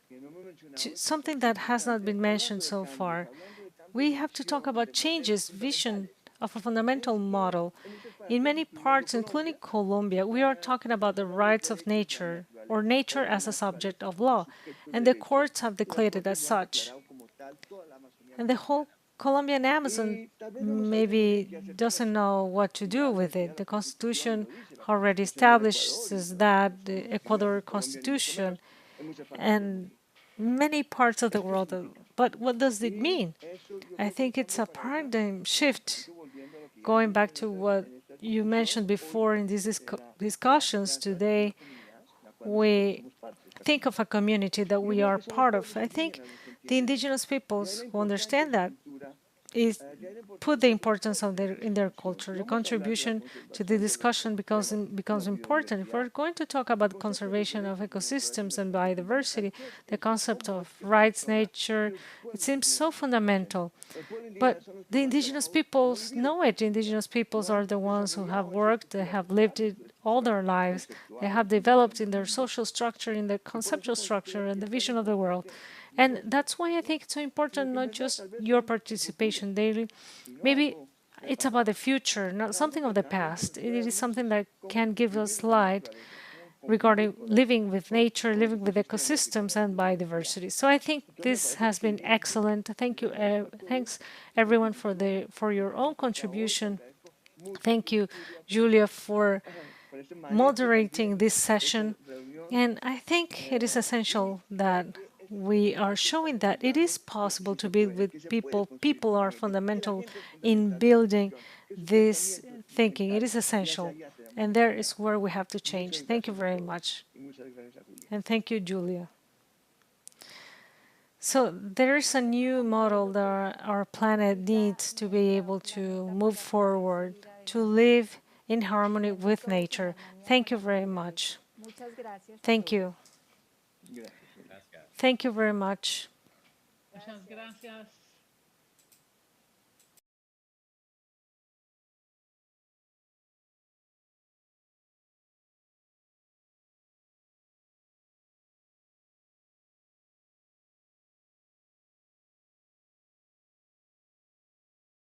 que no hemos mencionado, que es something that has not importante, been mentioned hablando de so cambios, far. hablando de cambios We de have to talk visión, about de conceptos changes, vision fundamentales. of a fundamental model. En muchas In partes, many incluyendo parts, including Colombia, Colombia, we are ya talking about the hablan de rights of derechos de la nature or naturaleza nature o de la as a subject naturaleza of como law, sujetos and de the derecho, courts have y las declared it as cortes lo han such. declarado como tal toda la Amazonía And the whole colombiana. Colombian Amazon Y tal vez no lo sabemos muy bien maybe qué hacer con doesn't eso. know what to Y do ya lo with decía it. la The Constitución y Constitution lo dice la already Constitución del Ecuador y establishes that, son the las primeras Ecuador en Colombia ni mucho Constitution menos, en muchas partes del and mundo. many parts of the ¿Esto qué world. significa? But what does it Y mean? eso yo I creo que es un think it's cambio de a paradigma, paradigm un shift, poquito volviendo a lo que ya going hemos back dicho to what en esta you discusión mentioned hoy, before in these de las discussions alianzas de una today. comunidad, la cual nosotros We somos parte de esta think of comunidad. a community that Y yo we creo are que son los part of. pueblos I think indígenas los que the entienden indigenous de ahí la peoples who importancia de understand su that cultura, is de ahí la put importancia the de sus importance of aportes a la in their conservación. culture. Y The vamos a hablar de la contribution to the conservación de los discussion ecosistemas, becomes la important. If we're biodiversidad, going to talk el about concepto de los conservation of derechos de la naturaleza ecosystems me and parece fundamental. biodiversity, ¿Qué the es y concept cómo of es que podemos rights, hablar de nature, los it pueblos seems so indígenas en ese tema? fundamental. Los pueblos indígenas But son los que the no han indigenous trabajado, no han peoples vivido know it. esta The actividad, indigenous no peoples are han the ones who have desarrollado esa worked, they estructura have lived social, it su all estructura their lives. They conceptual, have su visión developed del in their mundo. social structure, in their Y por eso conceptual structure, considero and que the es tan vision of the world. importante no And solo su that's why I participación, think it's so sino important que en not verdad just tal vez your son el futuro participation daily. y no Maybe algo del it's about the pasado. future, not Para algo something que of the realmente past. nos It puede dar is something luz, that cómo can give vivir us con la light naturaleza, cómo convivir regarding living with nature, con los living with ecosistemas y con ecosystems la and biodiversidad. biodiversity. So I think Entonces me this parece has been excelente. excellent. Thank Les you. agradezco a todos Thanks su everyone contribución, for lo your que nos own aporta hoy. Le contribution. agradezco mucho a Thank you, Julia Julia, for por este manejo moderating también this de esta session. reunión. And I think it is Y essential creo that que es we are excelente que showing estamos that it is hablando de que possible sí to se build puede, with que se puede people. construir People are justamente, que la fundamental gente es in fundamental en la building discusión, que su this pensamiento es thinking. It fundamental is y hacia essential. allá tenemos And que there caminar. is where we have to change. Muchas Thank you gracias a very todos much. y muchas gracias a Julia. And thank you, Julia. So there is a new model that our planet needs to be able to move forward, to live in harmony with nature. Thank you very much. Thank you. Gracias, Julia. Thank you very much.